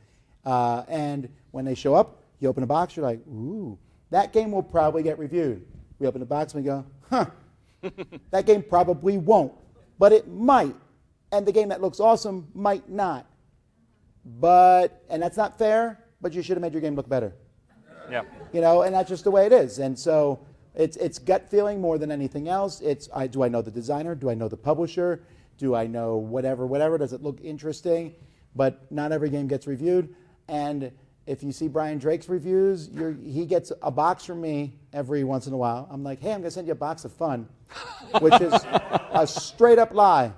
And when they show up, you open a box, you're like, ooh, that game will probably get reviewed. We open the box and we go, huh, that game probably won't, but it might. And the game that looks awesome might not. And that's not fair, but you should have made your game look better. Yeah. And that's just the way it is. And so it's gut feeling more than anything else. Do I know the designer? Do I know the publisher? Do I know whatever? Does it look interesting? But not every game gets reviewed. And if you see Brian Drake's reviews, he gets a box from me every once in a while. I'm like, hey, I'm going to send you a box of fun, which is a straight up lie.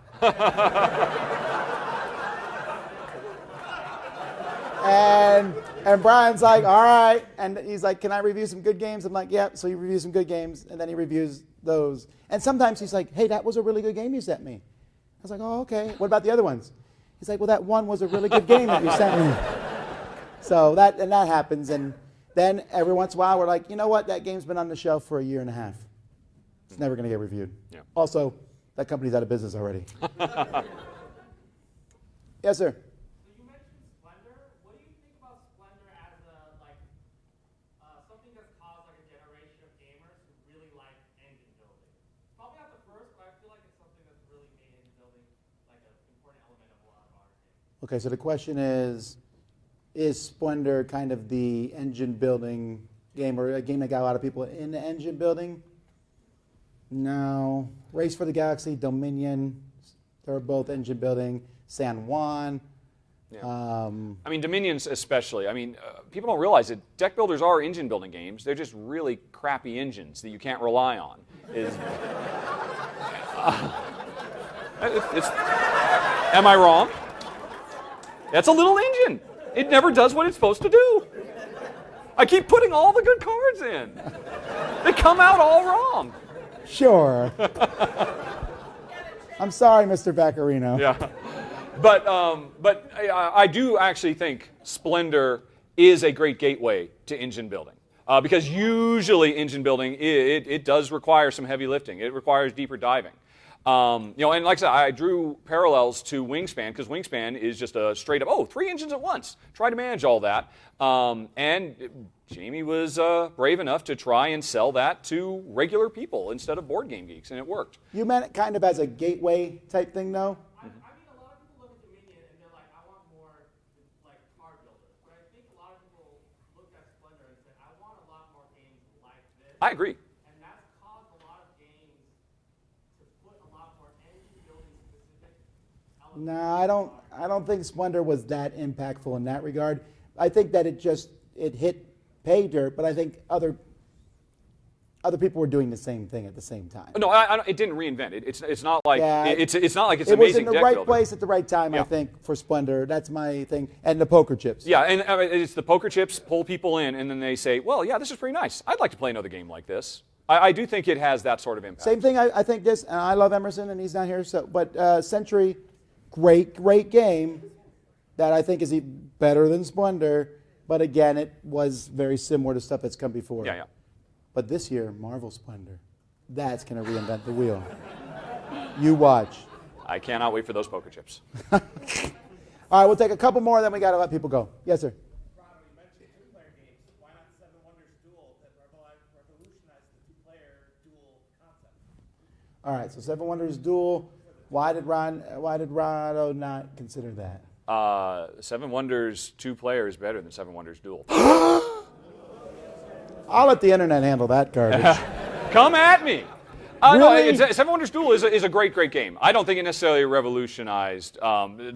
And Brian's like, all right. And he's like, can I review some good games? I'm like, yeah. So he reviews some good games, and then he reviews those. And sometimes he's like, hey, that was a really good game you sent me. I was like, oh, okay. What about the other ones? He's like, well, that one was a really good game that you sent me. So that happens. And then every once in a while, we're like, you know what? That game's been on the shelf for a year and a half. It's never going to get reviewed. Yeah. Also, that company's out of business already. Yes, sir. So you mentioned Splendor. What do you think about Splendor as something that's caused like a generation of gamers who really like engine building? It's probably not the first, but I feel like it's something that's really made engine building like an important element of a lot of our games. Okay, so the question is Splendor kind of the engine building game, or a game that got a lot of people into engine building? No. Race for the Galaxy, Dominion, they're both engine building. San Juan. Yeah. I mean, Dominions especially. I mean, people don't realize that deck builders are engine building games. They're just really crappy engines that you can't rely on. Am I wrong? That's a little engine. It never does what it's supposed to do. I keep putting all the good cards in. They come out all wrong. Sure. I'm sorry, Mr. Vaccarino. Yeah. But I do actually think Splendor is a great gateway to engine building. Because usually engine building, it does require some heavy lifting. It requires deeper diving. And like I said, I drew parallels to Wingspan, because Wingspan is just a straight up, 3 engines at once. Try to manage all that. And Jamie was brave enough to try and sell that to regular people instead of board game geeks, and it worked. You meant it kind of as a gateway type thing, though? I mean, a lot of people look at Dominion and they're like, I want more like card builders. But I think a lot of people looked at Splendor and said, I want a lot more games like this. I agree. And that's caused a lot of games to put a lot more engine building specific elements. No, I don't think Splendor was that impactful in that regard. I think that it hit pay dirt, but I think other people were doing the same thing at the same time. No, it didn't reinvent it. It's not like it's not like it's it was amazing in the deck right builder. place at the right time. Yeah. I think for Splendor, that's my thing, and the poker chips. Yeah, and it's the poker chips pull people in, and then they say, well, yeah, this is pretty nice. I'd like to play another game like this. I do think it has that sort of impact. Same thing. I think this. And I love Emerson, and he's not here. But Century, great game that I think is even better than Splendor. But again, it was very similar to stuff that's come before. Yeah. But this year, Marvel Splendor, that's going to reinvent the wheel. You watch. I cannot wait for those poker chips. All right, we'll take a couple more, then we got to let people go. Yes, sir. Rahdo, you mentioned two-player games. Why not Seven Wonders Duel that revolutionized the two-player duel concept? All right, so Seven Wonders Duel. Why did Rahdo not consider that? Seven Wonders 2-player is better than Seven Wonders Duel. I'll let the internet handle that garbage. Come at me. Really? No, Seven Wonders Duel is a great game. I don't think it necessarily revolutionized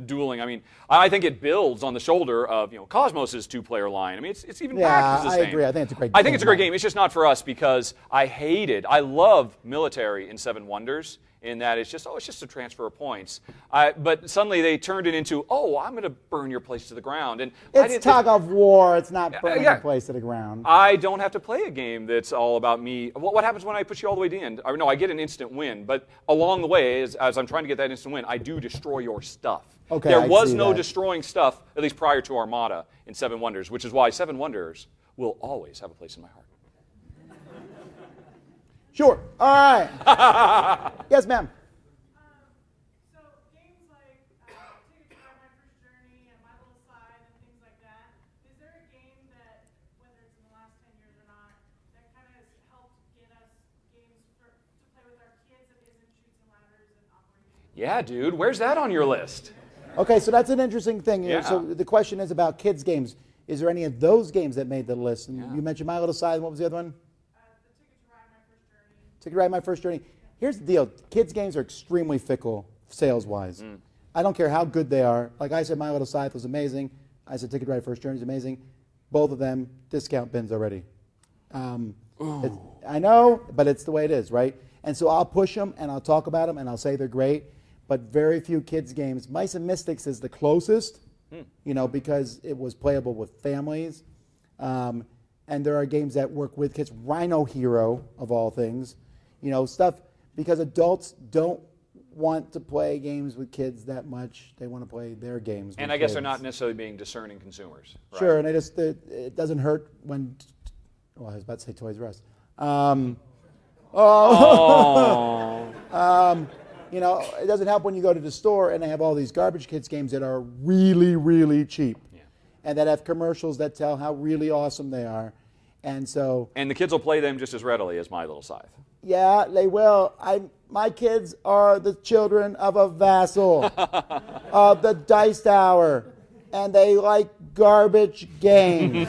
dueling. I mean, I think it builds on the shoulder of Cosmos' 2-player line. I mean, it's even packaged the same. I agree. I think it's a great game. I think it's a great game. It's just not for us because I love military in Seven Wonders. In that it's just a transfer of points. But suddenly they turned it into, I'm going to burn your place to the ground. And it's tug of war. It's not burning yeah. the place to the ground. I don't have to play a game that's all about me. What happens when I push you all the way to the end? No, I get an instant win. But along the way, as I'm trying to get that instant win, I do destroy your stuff. Okay, there I was see no that. destroying stuff, at least prior to Armada, in Seven Wonders, which is why Seven Wonders will always have a place in my heart. Sure. All right. Yes, ma'am. So games like Ticket to Ride My First Journey and My Little Side and things like that, is there a game that, whether it's in the last 10 years or not, that kind of has helped get us games to play with our kids that isn't Chutes and Ladders and Operation? Yeah, dude. Where's that on your list? Okay, so that's an interesting thing. Yeah. So the question is about kids' games. Is there any of those games that made the list? And you mentioned My Little Side. What was the other one? The Ticket to Ride My First Journey. Ticket to Ride My First Journey. Here's the deal. Kids' games are extremely fickle sales-wise. I don't care how good they are. Like I said, My Little Scythe was amazing. I said Ticket to Ride First Journey is amazing. Both of them, discount bins already. I know, but it's the way it is, right? And so I'll push them, and I'll talk about them, and I'll say they're great. But very few kids' games. Mice and Mystics is the closest, because it was playable with families. And there are games that work with kids. Rhino Hero, of all things. Stuff, because adults don't want to play games with kids that much. They want to play their games with And I guess they're kids. not necessarily being discerning consumers. Right? Sure, and it doesn't hurt when, I was about to say Toys R Us. It doesn't help when you go to the store and they have all these garbage kids games that are really, really cheap. Yeah. And that have commercials that tell how really awesome they are. And so, And the kids will play them just as readily as My Little Scythe. yeah, they will. My kids are the children of a vassal of the Dice Tower, and they like garbage games.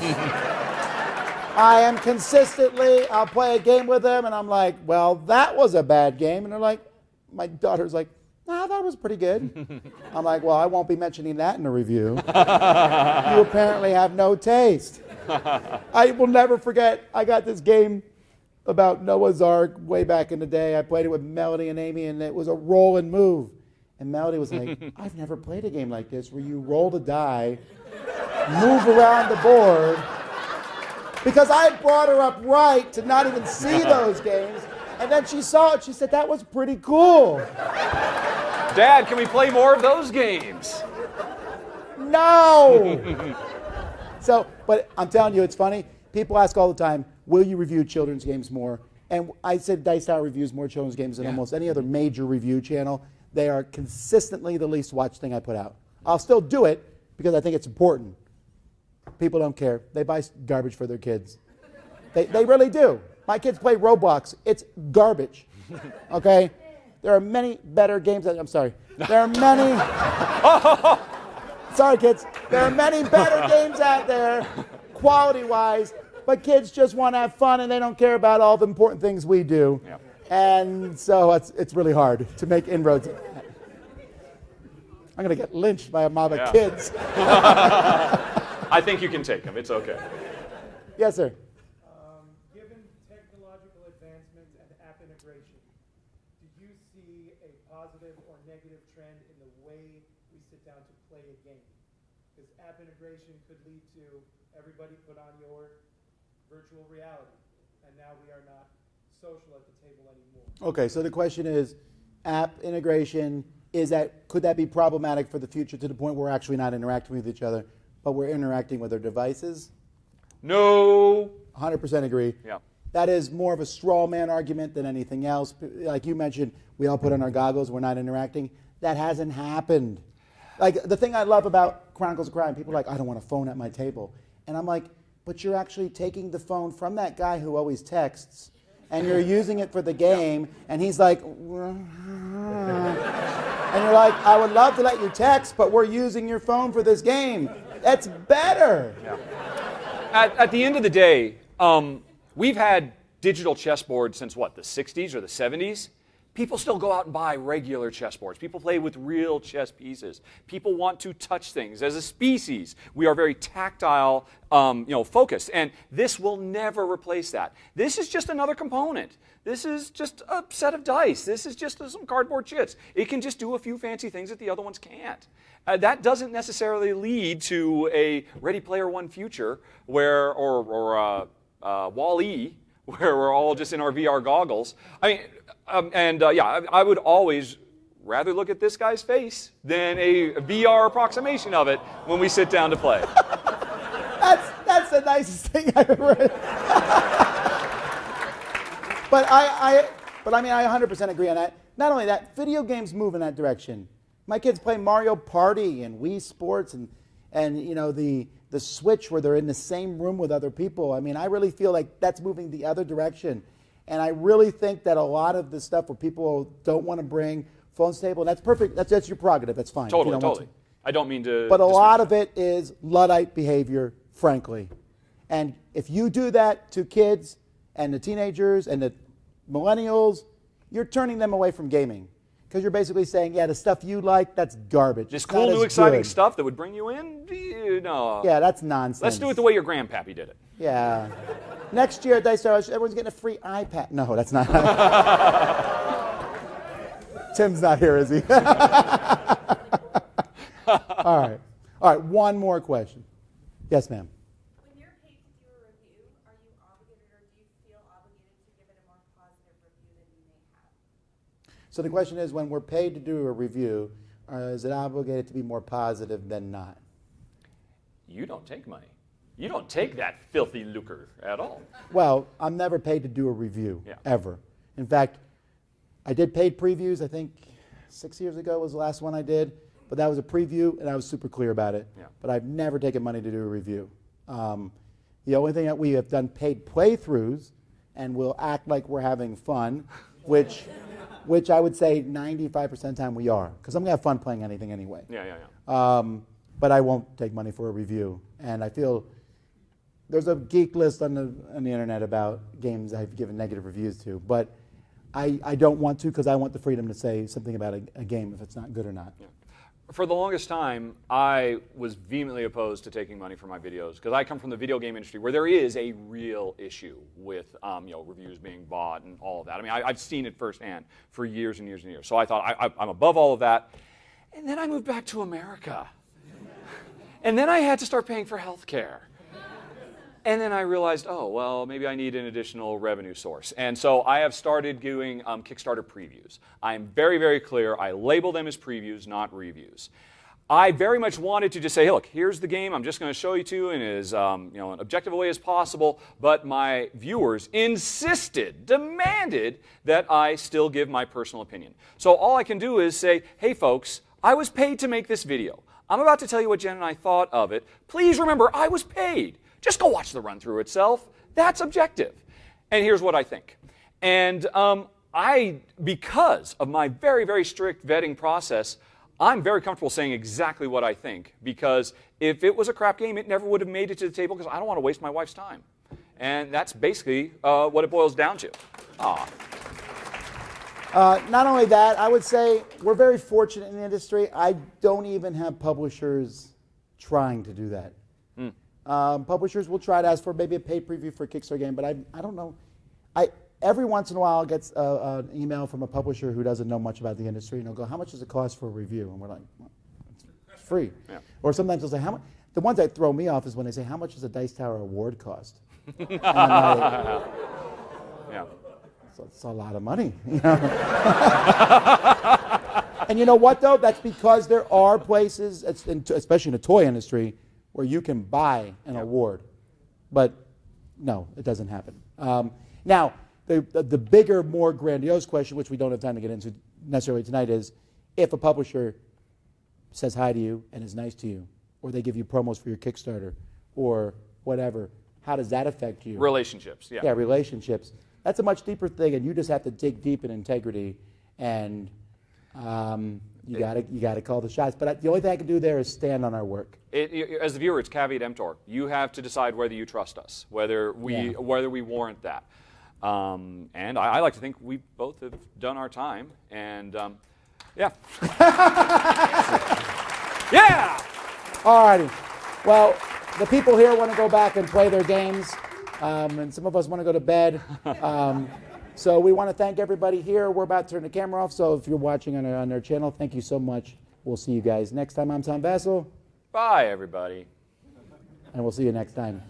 I'll play a game with them, and I'm like, well, that was a bad game. And they're like, my daughter's like, nah, that was pretty good. I'm like, well, I won't be mentioning that in a review. You apparently have no taste. I will never forget, I got this game about Noah's Ark way back in the day. I played it with Melody and Amy, and it was a roll and move. And Melody was like, I've never played a game like this where you roll the die, move around the board. Because I brought her up right to not even see those games. And then she saw it. She said, that was pretty cool. Dad, can we play more of those games? No! But I'm telling you, it's funny. People ask all the time, will you review children's games more? And I said Dice Tower reviews more children's games than almost any other major review channel. They are consistently the least watched thing I put out. I'll still do it because I think it's important. People don't care. They buy garbage for their kids. They really do. My kids play Roblox. It's garbage. Okay? There are many better games. I'm sorry. There are many. Sorry, kids. There are many better games out there, quality-wise, but kids just want to have fun and they don't care about all the important things we do. Yep. And so it's really hard to make inroads. I'm going to get lynched by a mob of kids. I think you can take them. It's okay. Yes, sir. Given technological advancements and app integration, do you see a positive or negative trend in the way we sit down to play a game? Because app integration could lead to everybody put on your virtual reality, and now we are not social at the table anymore. Okay, so the question is, app integration, could that be problematic for the future to the point where we're actually not interacting with each other, but we're interacting with our devices? No. 100% agree. Yeah. That is more of a straw man argument than anything else. Like you mentioned, we all put on our goggles, we're not interacting. That hasn't happened. Like the thing I love about Chronicles of Crime, people are like, I don't want a phone at my table. And I'm like, but you're actually taking the phone from that guy who always texts, and you're using it for the game, and he's like, and you're like, I would love to let you text, but we're using your phone for this game. That's better. Yeah. At the end of the day, we've had digital chessboards since what, the 60s or the 70s? People still go out and buy regular chessboards. People play with real chess pieces. People want to touch things. As a species, we are very tactile, focused, and this will never replace that. This is just another component. This is just a set of dice. This is just some cardboard chits. It can just do a few fancy things that the other ones can't. That doesn't necessarily lead to a Ready Player One future where, or Wall-E, where we're all just in our VR goggles. I mean, I would always rather look at this guy's face than a VR approximation of it when we sit down to play. That's the nicest thing I've ever heard. But I mean, I 100% agree on that. Not only that, video games move in that direction. My kids play Mario Party and Wii Sports and you know the Switch where they're in the same room with other people. I mean, I really feel like that's moving the other direction. And I really think that a lot of the stuff where people don't want to bring phones to the table, and that's perfect. That's your prerogative. That's fine. Totally. I don't mean to. But a lot of it is Luddite behavior, frankly. And if you do that to kids and the teenagers and the millennials, you're turning them away from gaming. Because you're basically saying, yeah, the stuff you like, that's garbage. This It's cool, not new, as exciting good. stuff that would bring you in? No. Yeah, that's nonsense. Let's do it the way your grandpappy did it. Yeah. Next year at Dice Tower, everyone's getting a free iPad. No, that's not. Tim's not here, is he? All right, one more question. Yes, ma'am. When you're paid to do a review, are you obligated or do you feel obligated to give it a more positive review than you may have? So the question is, when we're paid to do a review, is it obligated to be more positive than not? You don't take money. You don't take that filthy lucre at all. Well, I'm never paid to do a review, Yeah. ever. In fact, I did paid previews, I think 6 years ago was the last one I did, but that was a preview, and I was super clear about it. Yeah. But I've never taken money to do a review. The only thing that we have done paid playthroughs, and we'll act like we're having fun, which I would say 95% of the time we are, because I'm going to have fun playing anything anyway. Yeah. But I won't take money for a review. And I feel there's a geek list on the internet about games I've given negative reviews to, but I don't want to because I want the freedom to say something about a game if it's not good or not. Yeah. For the longest time, I was vehemently opposed to taking money for my videos because I come from the video game industry where there is a real issue with reviews being bought and all of that. I mean, I've seen it firsthand for years and years and years. So I thought I'm above all of that. And then I moved back to America. And then I had to start paying for health care. And then I realized, oh, well, maybe I need an additional revenue source. And so I have started doing Kickstarter previews. I'm very, very clear. I label them as previews, not reviews. I very much wanted to just say, hey, look, here's the game. I'm just going to show you to in as an objective way as possible. But my viewers insisted, demanded that I still give my personal opinion. So all I can do is say, hey, folks, I was paid to make this video. I'm about to tell you what Jen and I thought of it. Please remember, I was paid. Just go watch the run-through itself. That's objective. And here's what I think. And because of my very, very strict vetting process, I'm very comfortable saying exactly what I think. Because if it was a crap game, it never would have made it to the table because I don't want to waste my wife's time. And that's basically what it boils down to. Not only that, I would say we're very fortunate in the industry. I don't even have publishers trying to do that. Publishers will try to ask for maybe a paid preview for a Kickstarter game, but I don't know. Every once in a while, I get an email from a publisher who doesn't know much about the industry, and they'll go, how much does it cost for a review? And we're like, well, it's free. Yeah. Or sometimes they'll say, how much? The ones that throw me off is when they say, how much does a Dice Tower award cost? And I'm like, Yeah. It's a lot of money. You know? And you know what, though? That's because there are places, especially in the toy industry, where you can buy an award. But no, it doesn't happen. Now, the bigger, more grandiose question, which we don't have time to get into necessarily tonight, is if a publisher says hi to you and is nice to you, or they give you promos for your Kickstarter, or whatever, how does that affect you? Relationships, yeah. Yeah, relationships. That's a much deeper thing, and you just have to dig deep in integrity, and you got to call the shots. But the only thing I can do there is stand on our work. As the viewer, it's caveat emptor. You have to decide whether you trust us, whether we warrant that. And I like to think we both have done our time, and yeah. Yeah! All righty. Well, the people here want to go back and play their games, and some of us want to go to bed. So we want to thank everybody here. We're about to turn the camera off, so if you're watching on their channel, thank you so much. We'll see you guys next time. I'm Tom Vassell. Bye, everybody. And we'll see you next time.